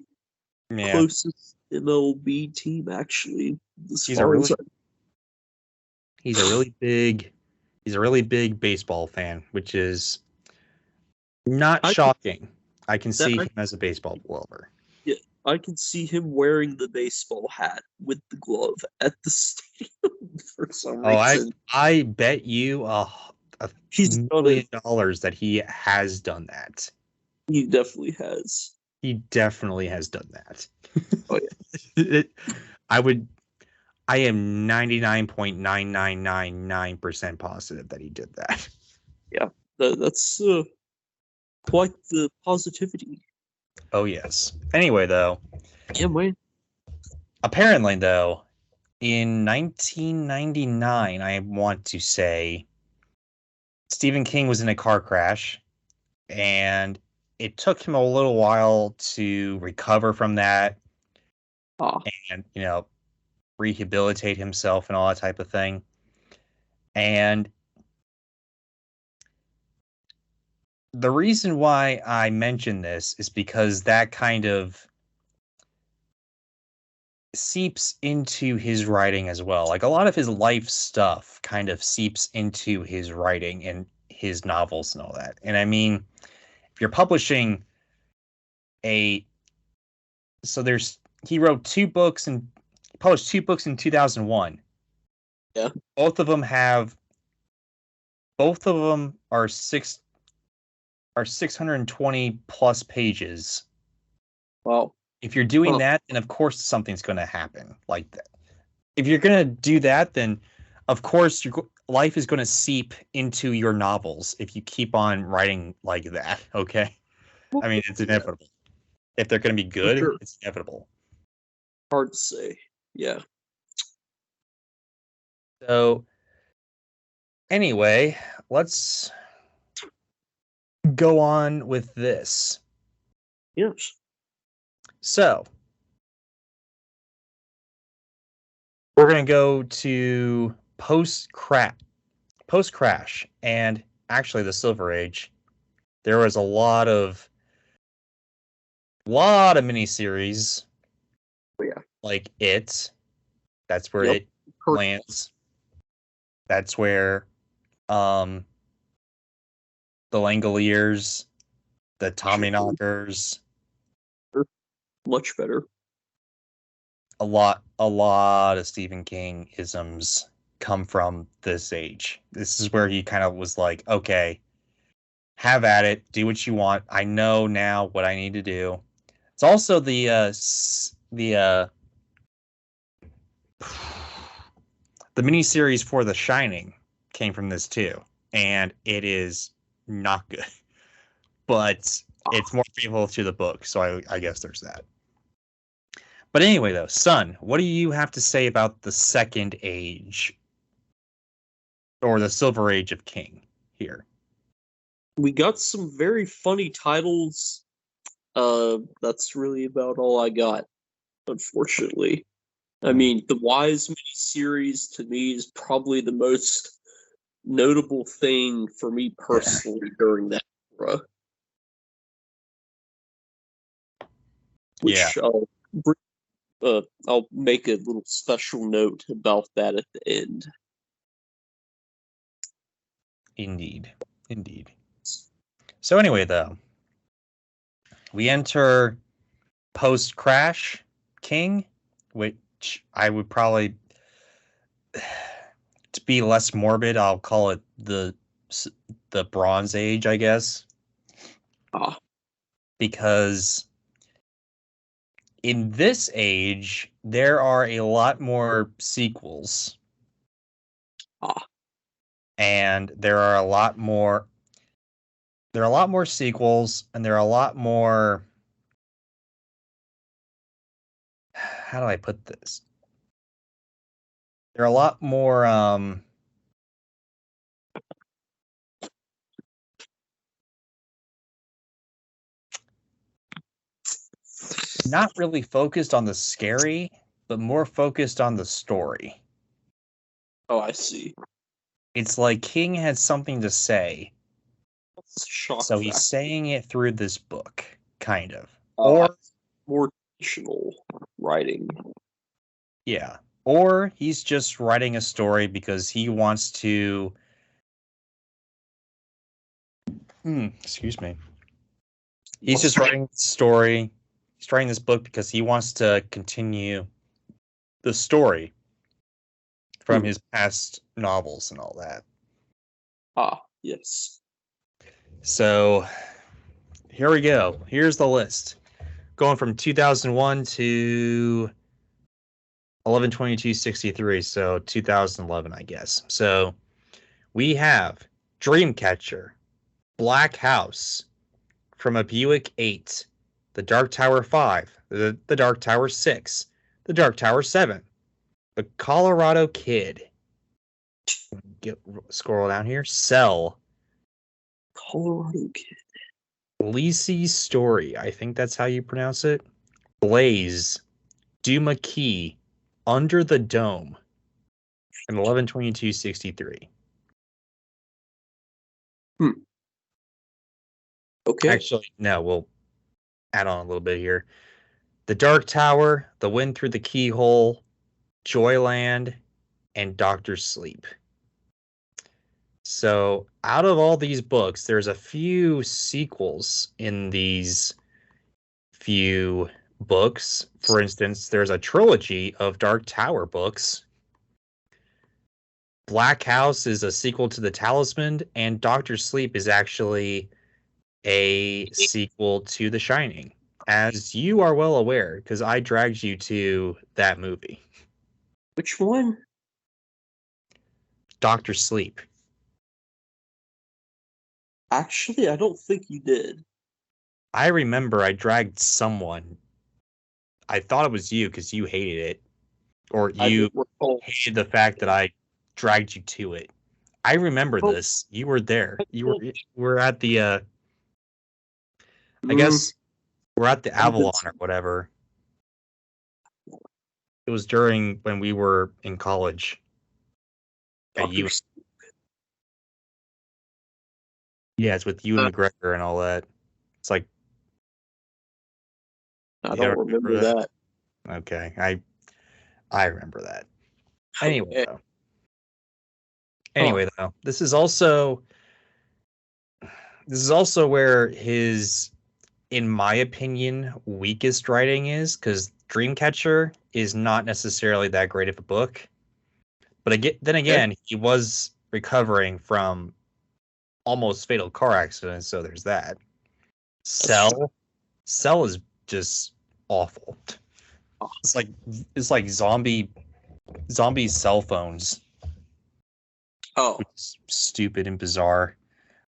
Yeah, closest MLB team actually, as he's a far as really he's a really big baseball fan, which is not I shocking. I can that see I him as a baseball lover. yeah, I can see him wearing the baseball hat with the glove at the stadium for some Oh, reason. I bet you a He's done it. $1,000,000 that he has done that. He definitely has. He definitely has done that. Oh I would. I am 99.9999% positive that he did that. yeah. That's quite the positivity. Oh yes. Anyway, though, Yeah, man. apparently though, in 1999, I want to say Stephen King was in a car crash, and it took him a little while to recover from that Ah, and, rehabilitate himself and all that type of thing. And the reason why I mention this is because that kind of seeps into his writing as well. Like a lot of his life stuff kind of seeps into his writing and his novels and all that. And I mean, if you're publishing a so there's he wrote two books and published two books in 2001. yeah. Both of them have both of them are 620 plus pages. Wow. If you're doing Huh. that, then of course something's going to happen like that. If you're going to do that, then of course your life is going to seep into your novels if you keep on writing like that. Okay. I mean, it's Yeah, inevitable. If they're going to be for good, sure. it's inevitable. Hard to say. Yeah. So, anyway, let's go on with this. Yes. So, we're going to go to post crash and actually the Silver Age. There was a lot of miniseries Oh, yeah. like it. That's where Yep. it lands. That's where um the Langoliers, the Tommyknockers, Much better. a lot of Stephen King isms come from this age. This is where he kind of was like, okay, have at it, do what you want. I know now what I need to do. It's also the miniseries for The Shining came from this too, and it is not good, but it's more faithful to the book. So I guess there's that. But anyway, though, Son, what do you have to say about the Second Age or the Silver Age of King here? We got some very funny titles. That's really about all I got, unfortunately. I mean, the Wise miniseries to me is probably the most notable thing for me personally during that era, Yeah, which I'll make a little special note about that at the end. indeed, indeed. So anyway, though, we enter post crash King, which I would probably, to be less morbid, I'll call it the Bronze Age, I guess, Ah, because In this age, there are a lot more sequels. And there are a lot more sequels, and there are a lot more, how do I put this? There are a lot more not really focused on the scary, but more focused on the story. Oh, I see. It's like King has something to say. That's a shock So he's factor. saying it through this book, kind of. Or more traditional writing. Yeah. Or he's just writing a story because he wants to excuse me. He's just writing a story. He's writing this book because he wants to continue the story from his past novels and all that. Yes. So here we go. Here's the list. Going from 2001 to 11/22/63, so 2011, I guess. So we have Dreamcatcher, Black House, From a Buick 8, The Dark Tower 5, The Dark Tower 6, The Dark Tower 7, The Colorado Kid. Scroll down here. Cell. Colorado Kid. Lacey's Story. I think that's how you pronounce it. Blaze. Duma Key. Under the Dome. And 11/22/63. Okay. Actually, no, we'll add on a little bit here. The Dark Tower, The Wind Through the Keyhole, Joyland, and Doctor Sleep. So out of all these books, there's a few sequels in these few books. For instance, there's a trilogy of Dark Tower books. Black House is a sequel to The Talisman, and Doctor Sleep is actually a sequel to The Shining, as you are well aware, because I dragged you to that movie. Which one? Doctor Sleep. Actually, I don't think you did. I remember I dragged someone. I thought it was you because you hated it. Or you hated the fact that I dragged you to it. I remember this. You were there. You were at the I guess we're at the Avalon or whatever. It was during when we were in college. At you. Yeah, it's with you and McGregor and all that. It's like I don't remember that. Okay. I remember that. Anyway, though, this is also where his, in my opinion, weakest writing is, because Dreamcatcher is not necessarily that great of a book. But then again, he was recovering from almost fatal car accident, so there's that. Cell is just awful. It's like zombie cell phones. Oh, it's stupid and bizarre.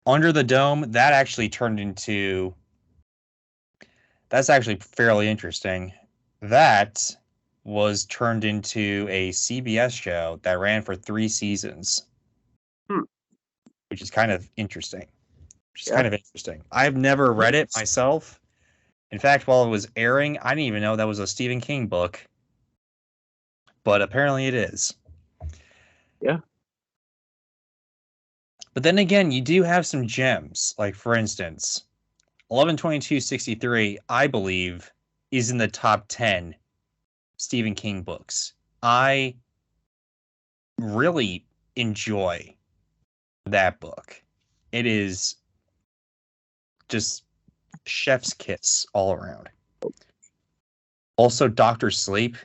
Under the Dome, that actually turned into. That's actually fairly interesting. That was turned into a CBS show that ran for 3 seasons, which is kind of interesting. I've never read it myself. In fact, while it was airing, I didn't even know that was a Stephen King book. But apparently it is. Yeah. But then again, you do have some gems. Like, for instance, 11/22/63, I believe, is in the top 10 Stephen King books. I really enjoy that book. It is just chef's kiss all around. Also, Doctor Sleep,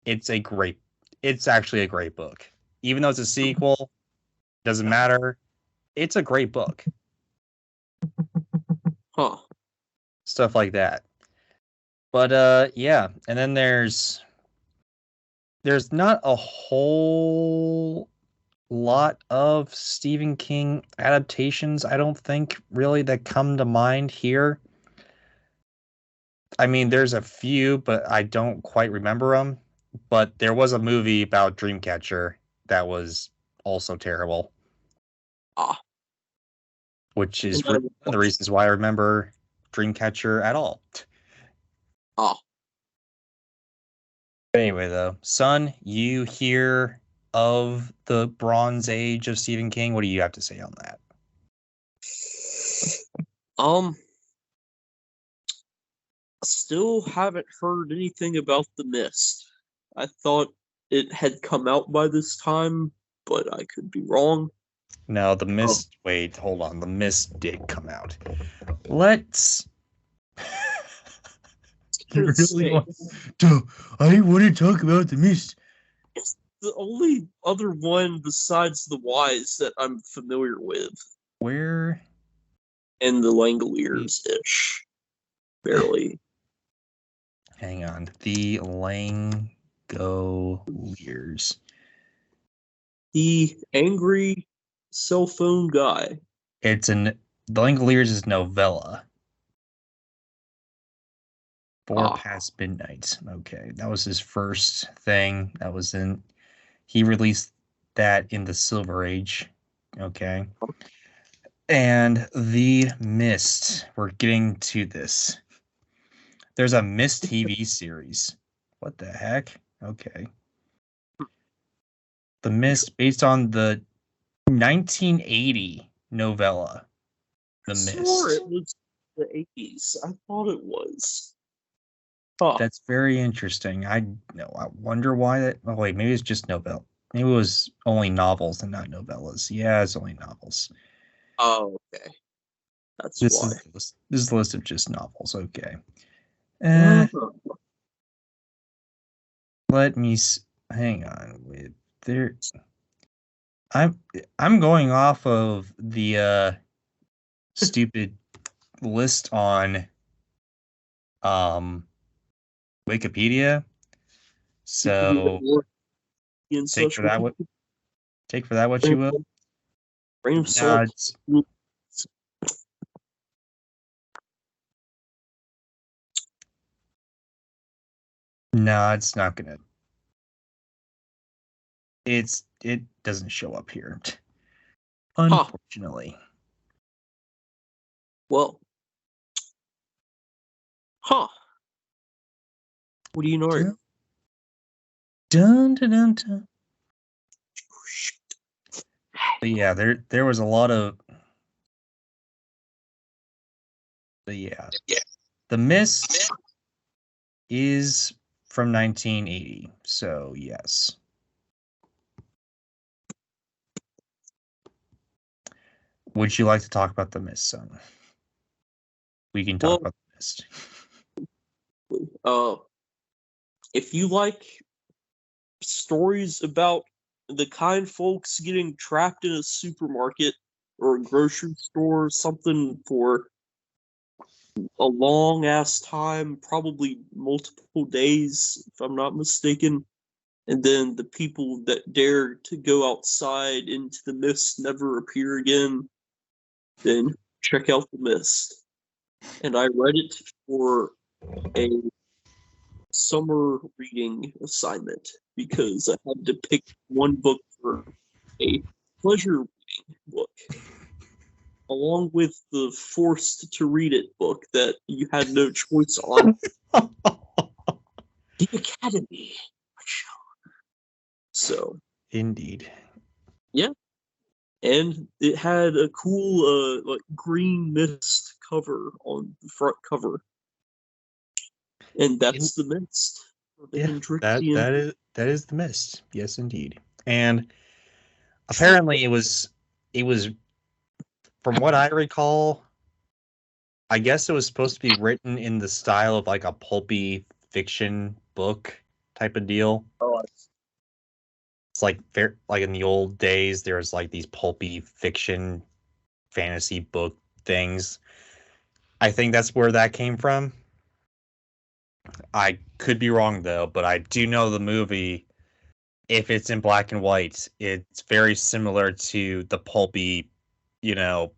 it's actually a great book. Even though it's a sequel, doesn't matter. It's a great book. Stuff like that. But yeah, and then there's not a whole lot of Stephen King adaptations, I don't think, really, that come to mind here. I mean, there's a few, but I don't quite remember them. But there was a movie about Dreamcatcher that was also terrible. Ah. Which is one of the reasons why I remember Dreamcatcher at all. Ah. Anyway, though, son, you hear of the Bronze Age of Stephen King? What do you have to say on that? Still haven't heard anything about The Mist. I thought it had come out by this time, but I could be wrong. No, The Mist. Wait, hold on. The Mist did come out. Let's. You really want to? I want to talk about The Mist. It's the only other one besides The Wise that I'm familiar with. Where? And the Langoliers-ish. Barely. Hang on. The Langoliers. The angry cell phone guy. The Langoliers is novella. 4 Past Midnight. Okay, that was his first thing. He released that in the Silver Age. Okay. And The Mist. We're getting to this. There's a Mist TV series. What the heck? Okay. The Mist, based on the 1980 novella, The Mist. I swore it was the 80s. I thought it was. Huh. That's very interesting. I wonder why that. Oh wait, maybe it's just novella. Maybe it was only novels and not novellas. Yeah, it's only novels. Oh, okay. That's why. This is the list of just novels. Okay. Let me hang on with there. I'm going off of the stupid list on Wikipedia. So take for that what you will. Grain of salt. No, it's not gonna. It doesn't show up here, unfortunately. Well, what do you know? Dun dun dun dun. But yeah, there was a lot of. But yeah, The Mist is from 1980, so yes. Would you like to talk about The Mist, son? We can talk about The Mist. If you like stories about the kind folks getting trapped in a supermarket or a grocery store or something for a long ass time, probably multiple days, if I'm not mistaken, and then the people that dare to go outside into the mist never appear again, then check out The Mist. And I read it for a summer reading assignment because I had to pick one book for a pleasure reading book, along with the forced to read it book that you had no choice on. The Academy. So. Indeed. Yeah. And it had a cool like green mist cover on the front cover. And that's The Mist. Yeah, that is The Mist. Yes, indeed. And apparently it was from what I recall, I guess it was supposed to be written in the style of like a pulpy fiction book type of deal. Oh, it's like in the old days, there was like these pulpy fiction fantasy book things. I think that's where that came from. I could be wrong though, but I do know the movie. If it's in black and white, it's very similar to the pulpy, you know,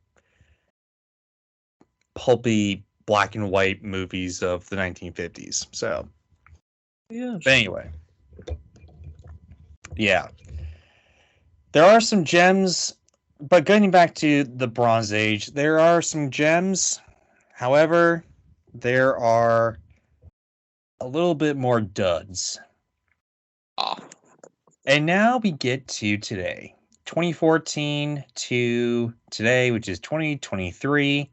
pulpy black and white movies of the 1950s. So, Yeah. but anyway, yeah, there are some gems, but getting back to the Bronze Age, there are some gems. However, there are a little bit more duds. Ah. And now we get to today, 2014 to today, which is 2023.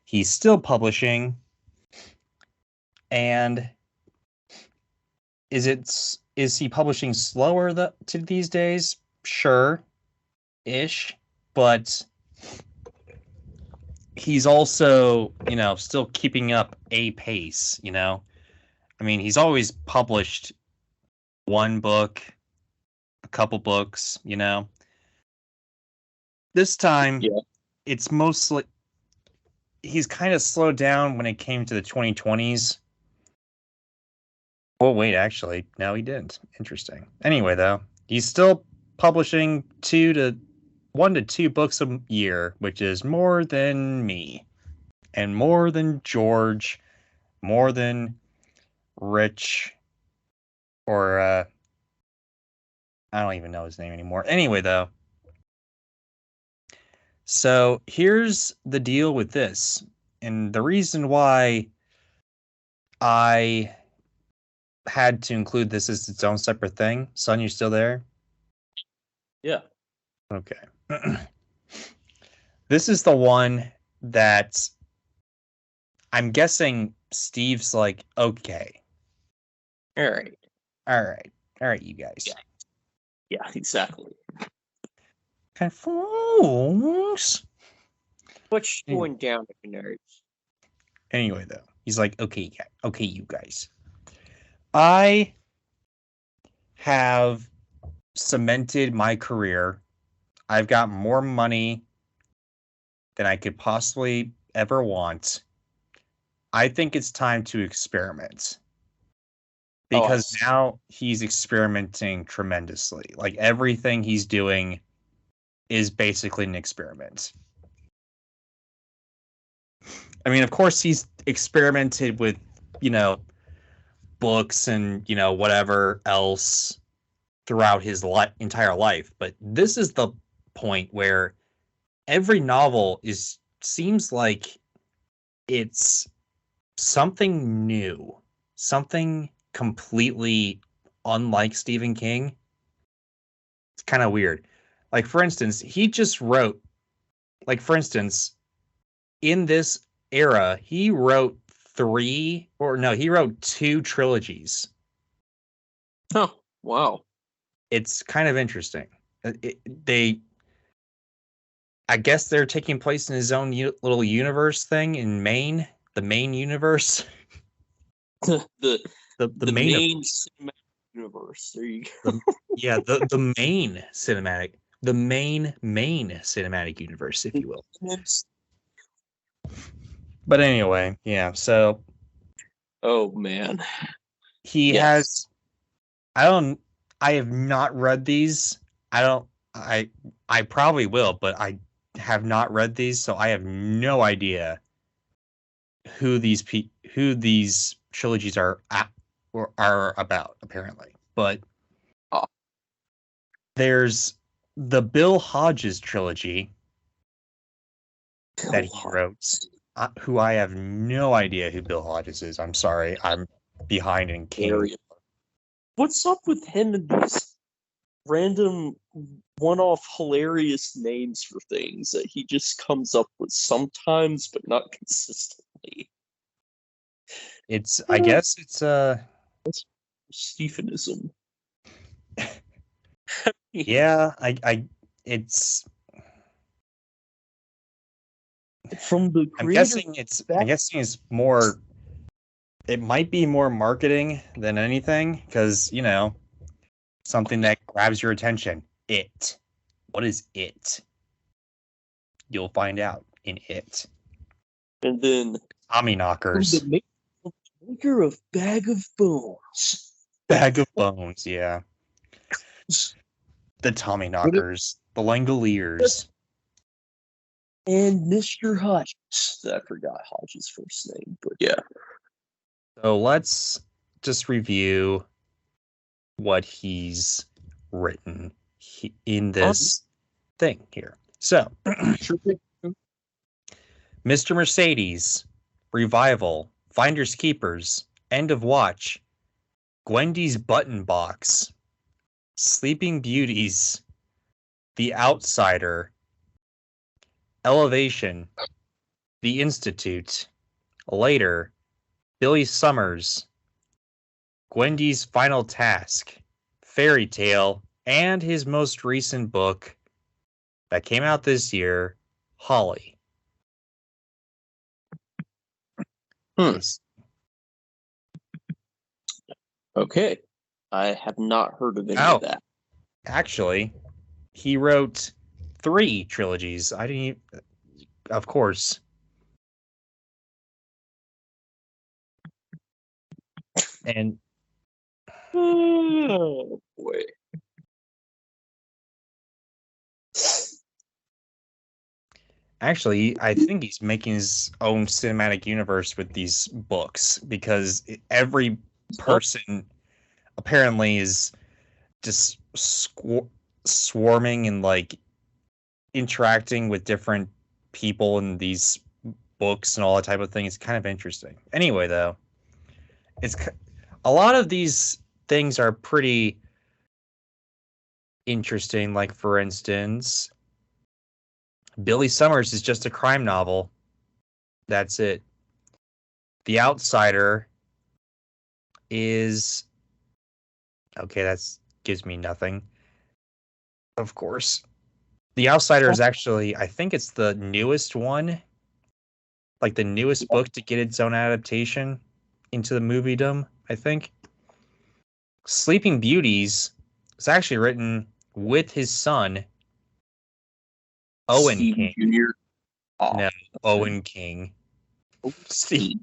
He's still publishing. And is he publishing slower to these days? Sure, ish, but he's also, still keeping up a pace, I mean, he's always published one book, a couple books, This time, Yeah. it's mostly he's kind of slowed down when it came to the 2020s. Well, wait, actually, no, he didn't. Interesting. Anyway, though, he's still publishing 1 to 2 books a year, which is more than me, and more than George, more than Rich, or I don't even know his name anymore. Anyway, though, so here's the deal with this, and the reason why I had to include this as its own separate thing. Son, you still there? Yeah. Okay. This is the one that I'm guessing Steve's like, okay. All right. All right. All right, you guys. Yeah, exactly. Confused. What's going down with the nerds? Anyway, though, he's like, okay, you guys. I have cemented my career. I've got more money than I could possibly ever want. I think it's time to experiment. Because now he's experimenting tremendously. Like everything he's doing is basically an experiment. I mean, of course, he's experimented with, books and, whatever else throughout his entire life. But this is the point where every novel seems like it's something new, something completely unlike Stephen King. It's kind of weird. Like, for instance, he just wrote, in this era, he wrote he wrote 2 trilogies. Oh, wow. It's kind of interesting. I guess they're taking place in his own little universe thing in Maine, the Maine universe. the main cinematic universe. There you go. the main cinematic, the main cinematic universe, if you will. But anyway, yeah. So, oh man, he has. I have not read these. I probably will, but I have not read these, so I have no idea who these trilogies are about, apparently. But there's the Bill Hodges trilogy that he wrote, who I have no idea who Bill Hodges is. I'm sorry, I'm behind in King. What's up with him and these random one-off hilarious names for things that he just comes up with sometimes, but not consistently? I guess it's Stephenism. Yeah, it's from the I'm guessing it's more, it might be more marketing than anything, because something that grabs your attention. What is it? You'll find out in it. And then Tommy knockers. Maker of Bag of Bones. Bag of Bones, yeah. The Tommyknockers, the Langoliers. And Mr. Hodges. I forgot Hodges' first name, but yeah. So let's just review what he's written in this thing here. So, Mr. Mercedes, Revival, Finders Keepers, End of Watch, Gwendy's Button Box, Sleeping Beauties, The Outsider, Elevation, The Institute, Later, Billy Summers, Gwendy's Final Task, Fairy Tale, and his most recent book that came out this year, Holly. Okay. I have not heard of any of that. Actually, he wrote 3 trilogies. I didn't even, of course. And oh boy. Actually, I think he's making his own cinematic universe with these books because every person apparently is just swarming and like interacting with different people in these books and all that type of thing. It's kind of interesting. Anyway, though, it's a lot of these things are pretty interesting. Like, for instance, Billy Summers is just a crime novel. That's it. The Outsider is okay. That's gives me nothing. Of course, The Outsider is actually, I think it's the newest one, like the newest book to get its own adaptation into the moviedom, I think. Sleeping Beauties is actually written with his son, Owen Steve King. Jr. Oh, no, Owen King. Steve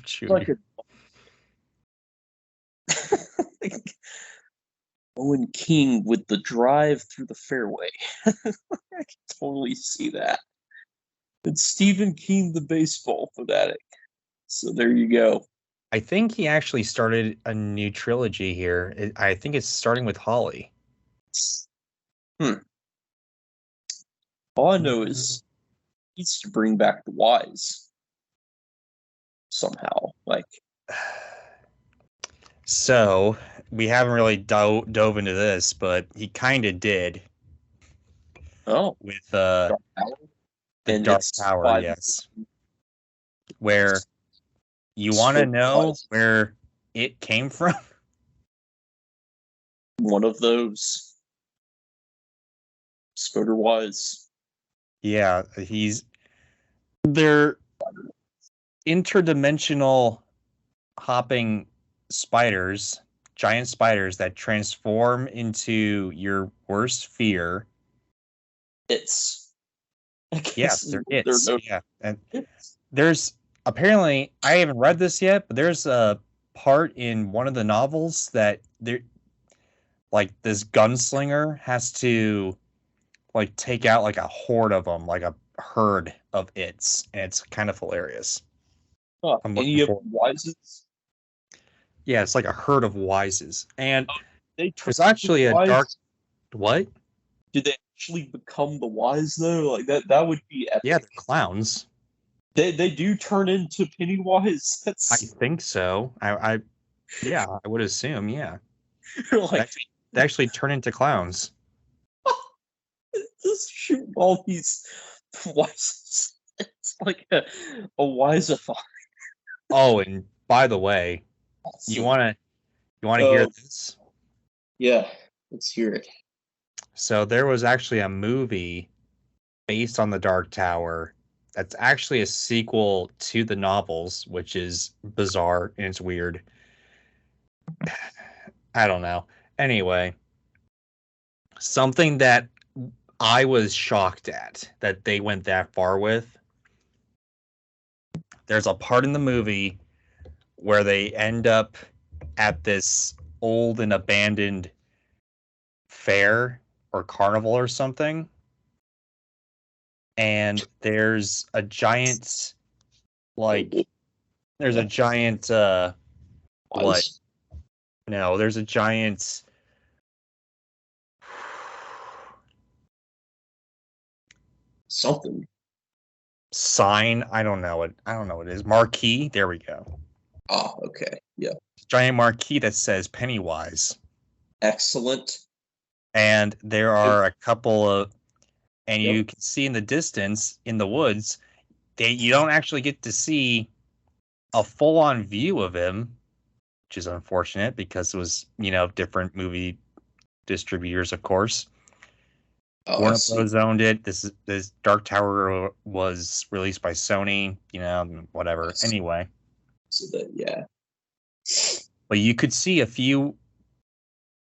Jr. Like Owen King with the drive through the fairway. I can totally see that. It's Stephen King, the baseball fanatic. So there you go. I think he actually started a new trilogy here. I think it's starting with Holly. All I know is he needs to bring back the Wise somehow. Like, so we haven't really dove into this, but he kind of did. Oh, with the Dark Tower, yes. Where you want to know where it came from? One of those. Spoder Wise. Yeah, they're interdimensional hopping spiders, giant spiders that transform into your worst fear. Yeah, they're its. Yeah, and there's apparently, I haven't read this yet, but there's a part in one of the novels that like this gunslinger has to like take out like a horde of them, like a herd of its, and it's kind of hilarious. Any of the Wises? Yeah, it's like a herd of Wises, and there's actually a dark. What? Did they actually become the Wise though? Like that would be epic. Yeah, they're clowns. They do turn into Pennywise. I think so. I would assume. Yeah, like, they actually turn into clowns. Just shoot all these Wises. It's like a Wiseify. Oh, and by the way, awesome. you want to hear this? Yeah, let's hear it. So there was actually a movie based on the Dark Tower that's actually a sequel to the novels, which is bizarre and it's weird. I don't know. Anyway, something that I was shocked at that they went that far with. There's a part in the movie where they end up at this old and abandoned fair or carnival or something, and there's a giant there's a giant what? No, there's a giant something sign. I don't know what it is. Marquee. There we go. Oh, okay. Yeah. Giant marquee that says Pennywise. Excellent. And there are a couple of, and you can see in the distance in the woods, you don't actually get to see a full-on view of him, which is unfortunate because it was, different movie distributors, of course. Warner Bros. Owned it. This Dark Tower was released by Sony, whatever. Anyway. So that, yeah. But you could see a few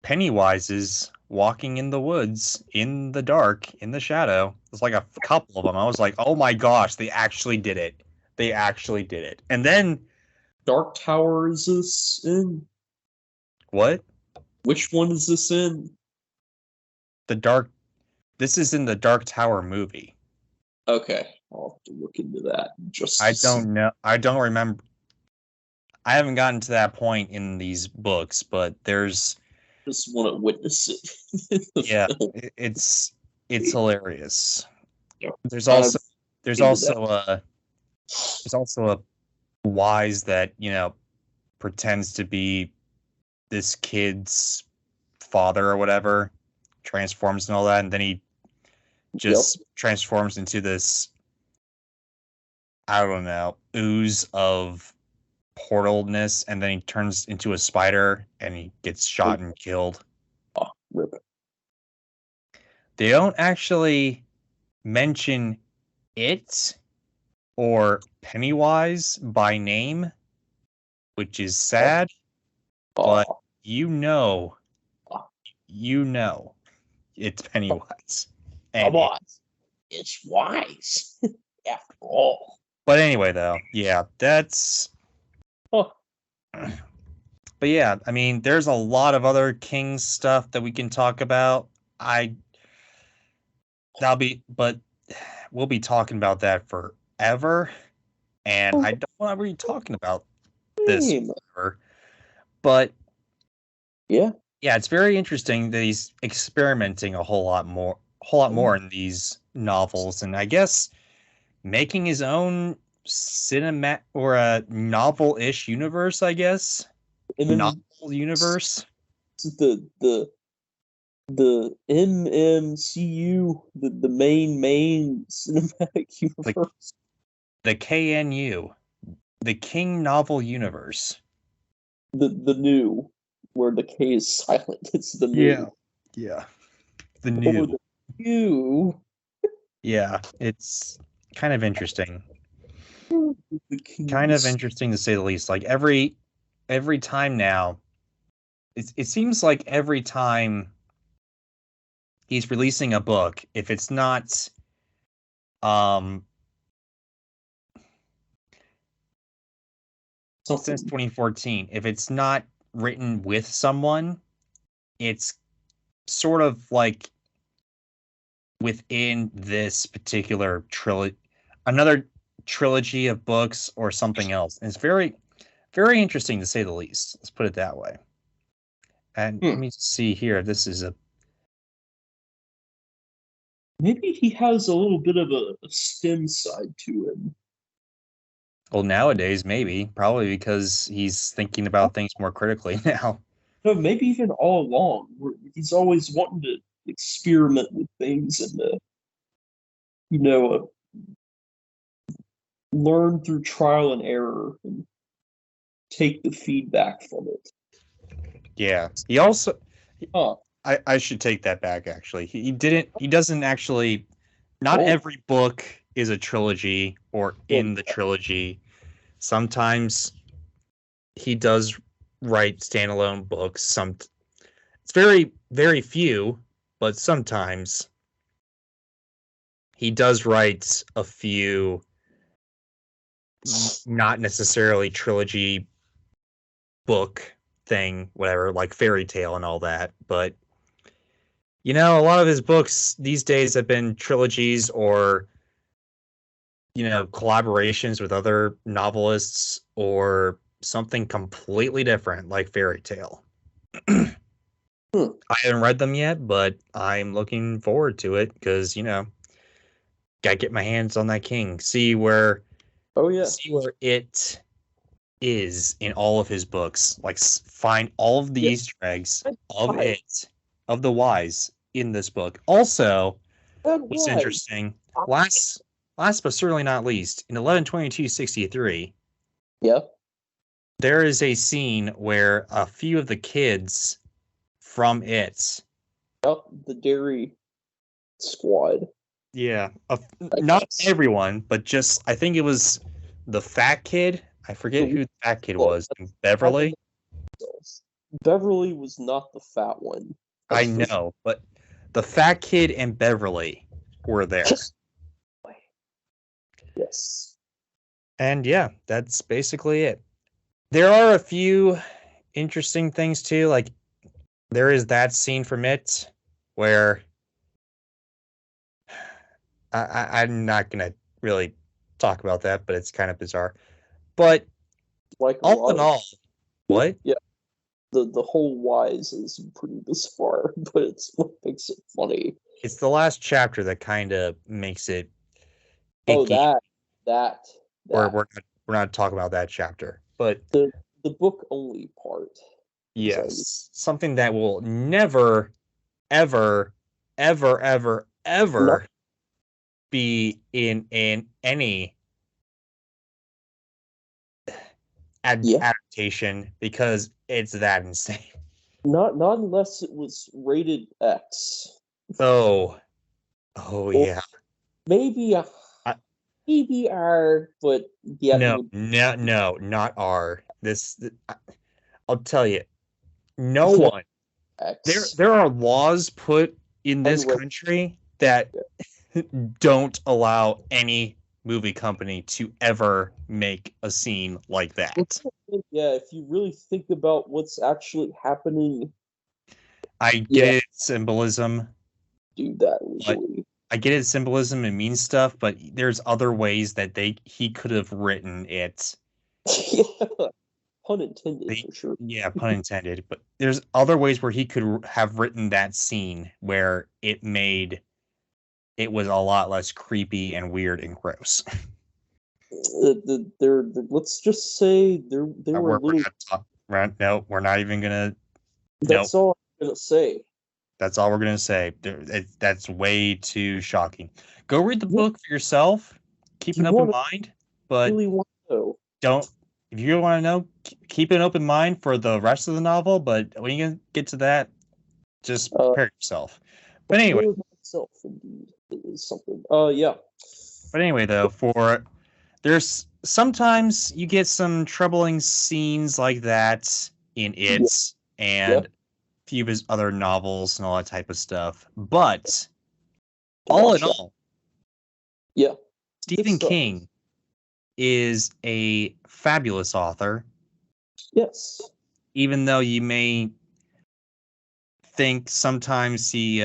Pennywises walking in the woods, in the dark, in the shadow. There's like a couple of them. I was like, oh my gosh, they actually did it. They actually did it. And then... Dark Tower is this in? What? Which one is this in? This is in the Dark Tower movie. Okay. I'll have to look into that. I don't know. I don't remember. I haven't gotten to that point in these books, but there's... Just want to witness it. Yeah, it's hilarious. Yeah. There's also a Wise that, pretends to be this kid's father or whatever, transforms and all that, and then he just transforms into this, I don't know, ooze of portalness, and then he turns into a spider and he gets shot and killed. Oh, rip. They don't actually mention it or Pennywise by name, which is sad, but it's Pennywise. Come on. It's Wise, after all. But anyway, though, yeah, that's... Oh. But yeah, I mean, there's a lot of other King stuff that we can talk about. But we'll be talking about that forever, and I don't want to be talking about this forever. But yeah, it's very interesting that he's experimenting a whole lot more in these novels, and I guess making his own cinema or a novel-ish universe, I guess. Novel universe. The MMCU, the main cinematic universe. The KNU, the King Novel Universe. The new, where the K is silent. It's the new. Yeah. The new. The new. Yeah, it's kind of interesting. Kind of interesting to say the least. Like every time now, it seems like every time he's releasing a book, if it's not since 2014, if it's not written with someone, it's sort of like within this particular another trilogy of books or something else. And it's very, very interesting to say the least. Let's put it that way. And let me see here. This is maybe he has a little bit of a STEM side to him. Well, nowadays, maybe. Probably because he's thinking about things more critically now. No, maybe even all along. He's always wanting to experiment with things and, learn through trial and error and take the feedback from it. Yeah. He also... I should take that back, actually. He doesn't actually... Not every book is a trilogy or in the trilogy. Sometimes he does write standalone books. It's very, very few, but sometimes he does write a few not necessarily trilogy book thing, whatever, like fairy tale and all that. But a lot of his books these days have been trilogies or collaborations with other novelists or something completely different like fairy tale. I haven't read them yet, but I'm looking forward to it because gotta get my hands on that king, see where it is in all of his books, like find all of the Easter eggs of the wise in this book. Also, what's interesting, last but certainly not least, in 11/22/63, there is a scene where a few of the kids from it, the Dairy Squad. Yeah, not everyone, but just I think it was the fat kid. I forget who the fat kid was. Beverly. Beverly was not the fat one. I know, but the fat kid and Beverly were there. Yes. And yeah, that's basically it. There are a few interesting things too. Like there is that scene from it where I'm not gonna really talk about that, but it's kind of bizarre. But like all in all, what? Yeah, the whole wise is pretty bizarre, but it's what makes it funny. It's the last chapter that kind of makes it icky. Oh, that. We're not talking about that chapter, but the book only part. Yes, something that will never, ever, ever, ever, ever be in any adaptation because it's that insane. Not unless it was rated X. Oh yeah. Maybe maybe R, but no, not R. I'll tell you, no one. There are laws put in this country that don't allow any movie company to ever make a scene like that. Yeah, if you really think about what's actually happening, I get it, symbolism. Do that legally. I get it, symbolism and means stuff, but there's other ways that he could have written it. Yeah, pun intended for sure. Yeah, pun intended. But there's other ways where he could have written that scene where it was a lot less creepy and weird and gross. Let's just say there were little. No, we're not even gonna. That's all I'm gonna say. That's all we're gonna say. That's way too shocking. Go read the book for yourself. Keep an open mind, but don't. If you want to know, keep an open mind for the rest of the novel. But when you get to that, just prepare yourself. But anyway, indeed, it is something. Yeah. But anyway, though, there's sometimes you get some troubling scenes like that in it and a few of his other novels and all that type of stuff. But all in all, Stephen King is a fabulous author. Yes. Even though you may think sometimes he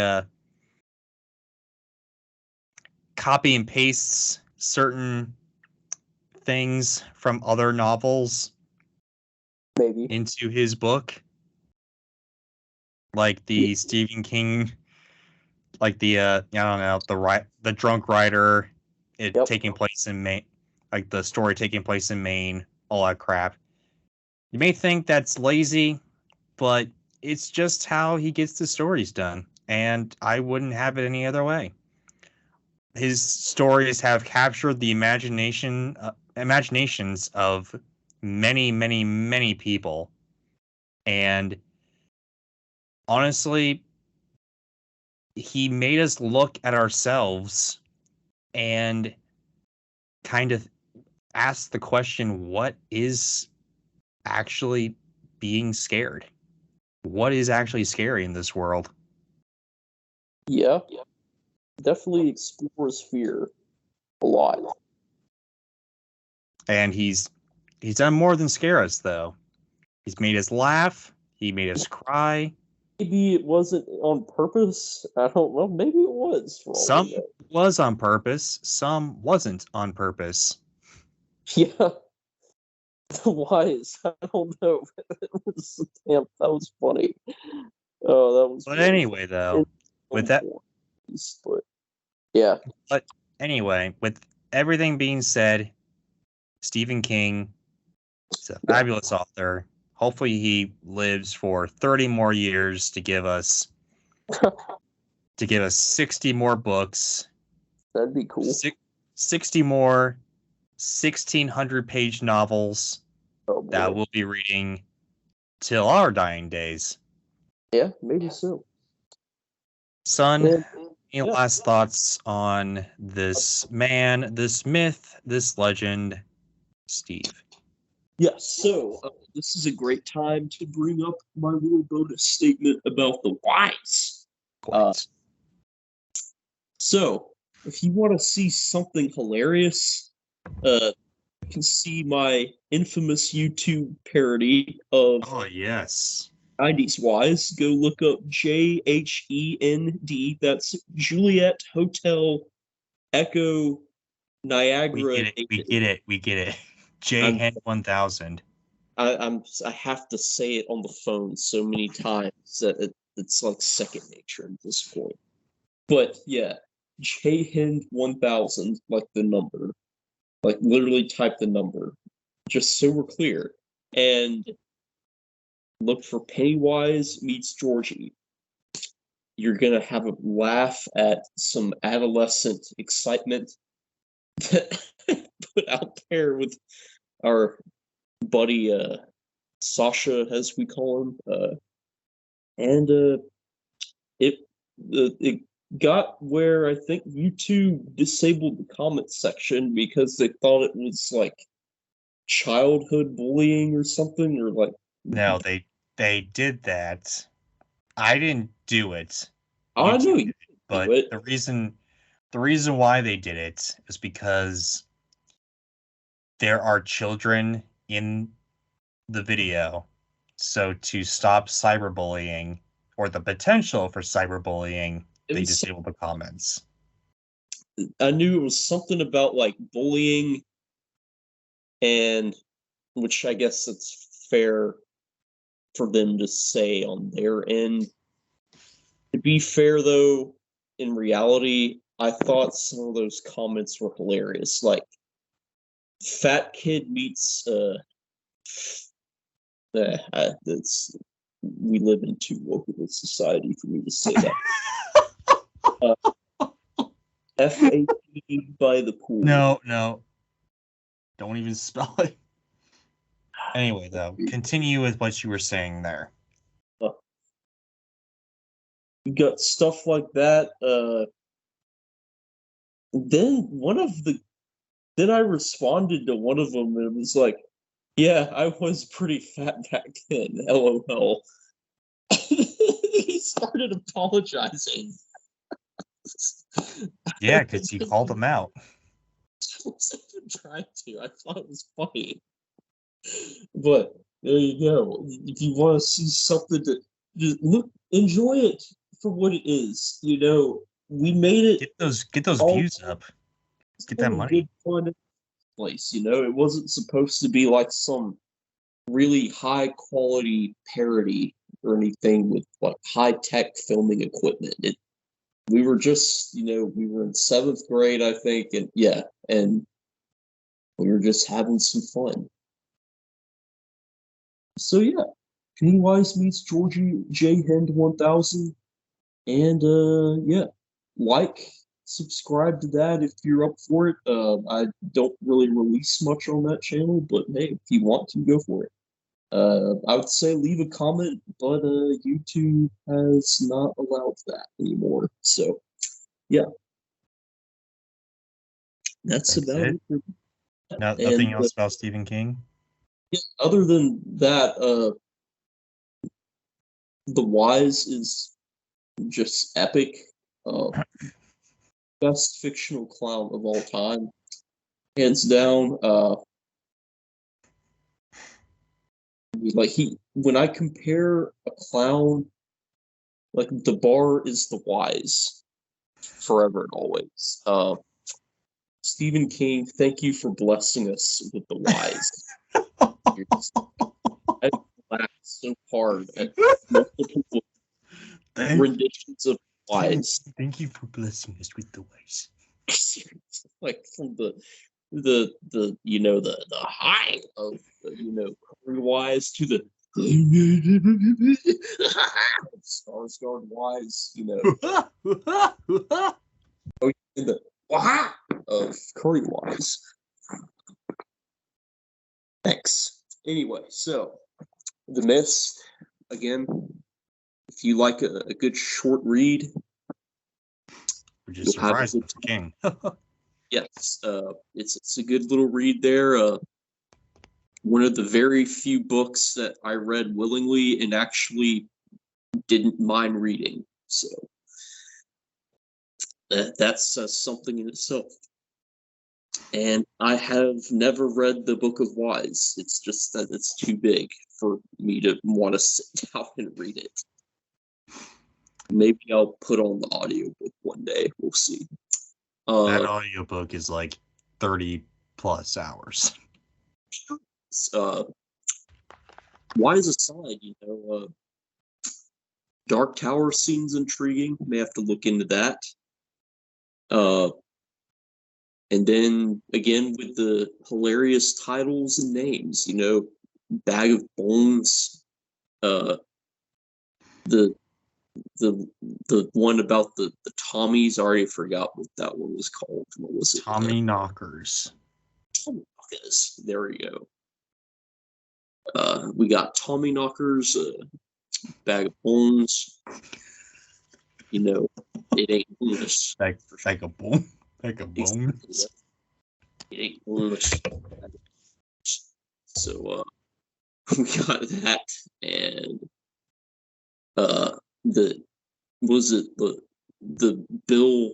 copy and pastes certain things from other novels into his book, like the Stephen King, like the I don't know, the drunk writer, taking place in Maine, like the story taking place in Maine, all that crap. You may think that's lazy, but it's just how he gets the stories done, and I wouldn't have it any other way. His stories have captured the imaginations of many, many, many people. And honestly, he made us look at ourselves and kind of ask the question, what is actually being scared? What is actually scary in this world? Yeah. Definitely explores fear a lot. And he's done more than scare us, though. He's made us laugh. He made us cry. Maybe it wasn't on purpose. I don't know. Maybe it was. For all Some we know. was on purpose. Some wasn't on purpose. Yeah. Why is I don't know. Damn, that was funny. Oh, that was. But really anyway, though, with that, but yeah. but anyway, with everything being said, Stephen King is a fabulous author. Hopefully, he lives for 30 more years to give us 60 more books. That'd be cool. 60 more 1,600-page novels that we'll be reading till our dying days. Yeah, maybe so. Son, any last thoughts on this man, this myth, this legend, Steve? Yes, so this is a great time to bring up my little bonus statement about the whys. So, if you want to see something hilarious, you can see my infamous YouTube parody of 90s Wise. Go look up JHEND. That's Juliet Hotel Echo Niagara. We get it. JHEND 1000. I have to say it on the phone so many times that it's like second nature at this point. But yeah, JHEND 1000, like the number. Like literally type the number. Just so we're clear. And look for Pennywise meets Georgie. You're gonna have a laugh at some adolescent excitement that put out there with our buddy Sasha, as we call him, and it got where I think YouTube disabled the comment section because they thought it was like childhood bullying or something, or like. No, they did that. I didn't do it. I know you but do it. the reason why they did it is because there are children in the video. So to stop cyberbullying or the potential for cyberbullying, they disabled the comments. I knew it was something about like bullying, and which I guess it's fair for them to say on their end. To be fair, though, in reality, I thought some of those comments were hilarious. Like, fat kid meets that's we live in too woke of a society for me to say that. FAP by the pool. No. Don't even spell it. Anyway, though, continue with what you were saying there. You got stuff like that. Then I responded to one of them, and it was like, yeah, I was pretty fat back then, LOL. He started apologizing. Yeah, because you called him out. I wasn't even trying to. I thought it was funny. But there you go. If you want to see something to just look, enjoy it for what it is. You know, we made it. Get those views up. Get that money. Good fun place. You know, it wasn't supposed to be like some really high quality parody or anything with like high tech filming equipment. We were just, we were in 7th grade, I think, and we were just having some fun. So yeah, Pennywise meets Georgie JHEND 1000, and yeah, subscribe to that if you're up for it. I don't really release much on that channel, but hey, if you want to, go for it. I would say leave a comment, but YouTube has not allowed that anymore. So, yeah. That's about it. Nothing else about Stephen King? Yeah, other than that, The Wise is just epic. Best fictional clown of all time. Hands down. Like when I compare a clown, like the bar is the wise, forever and always. Stephen King, thank you for blessing us with the wise. I laughed so hard at multiple renditions of wise. Thank you for blessing us with the wise. Like from the the high of Curry Wise to the Skarsgård Wise, the of Curry Wise. Thanks. Anyway, so The Mist, again, if you like a good short read, which is surprising to King. Yes, it's a good little read there. One of the very few books that I read willingly and actually didn't mind reading. So that's something in itself. And I have never read the Book of Wise. It's just that it's too big for me to want to sit down and read it. Maybe I'll put on the audiobook one day. We'll see. That audiobook is like 30 plus hours. Wise aside, Dark Tower seems intriguing. May have to look into that. And then again with the hilarious titles and names, Bag of Bones, the one about the Tommies. I already forgot what that one was called. What was it? Tommy Knockers. Tommy Knockers. There we go. We got Tommy Knockers, Bag of Bones. It ain't English. Bag of Bones. Bag of Bones. It ain't English. So we got that, and the Bill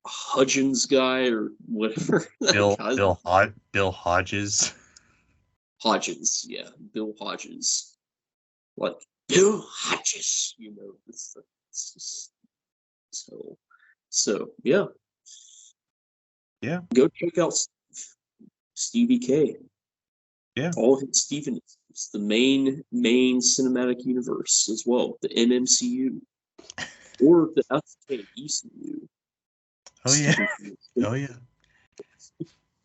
Hudgens guy or whatever. Bill Hodges. Hodges, yeah, Bill Hodges. Like Bill Hodges, it's just, so yeah. Yeah. Go check out Stevie K. Yeah. All his Stephen. It's the main cinematic universe as well, the NMCU or the FKECU. Oh yeah. Oh yeah.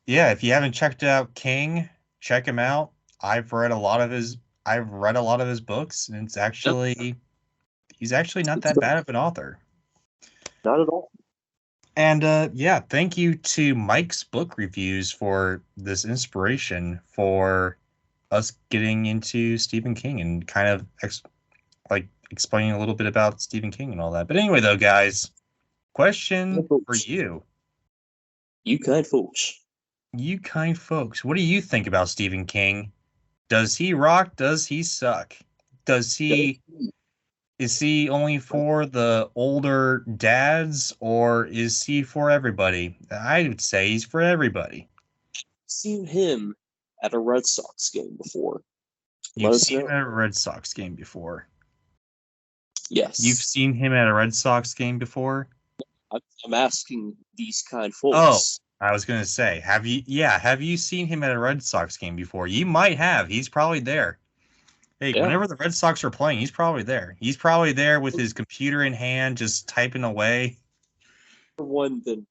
Yeah, if you haven't checked out King, check him out. I've read a lot of his books, and he's actually not that bad of an author. Not at all. And thank you to Mike's Book Reviews for this inspiration for us getting into Stephen King and kind of explaining a little bit about Stephen King and all that. But anyway, though, guys, question for you. You kind folks. What do you think about Stephen King? Does he rock? Does he suck? Is he only for the older dads, or is he for everybody? I would say he's for everybody. Seen him at a Red Sox game before. You've seen him at a Red Sox game before? Yes. You've seen him at a Red Sox game before? I'm asking these kind folks. Oh, I was going to say, have you seen him at a Red Sox game before? You might have. He's probably there. Hey, whenever the Red Sox are playing, he's probably there. He's probably there with his computer in hand, just typing away. For one, then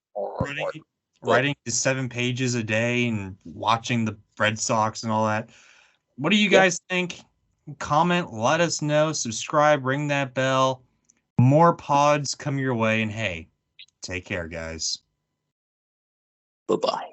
writing his 7 pages a day and watching the Red Sox and all that. What do you guys think? Comment, let us know, subscribe, ring that bell. More pods come your way, and hey, take care, guys. Bye-bye.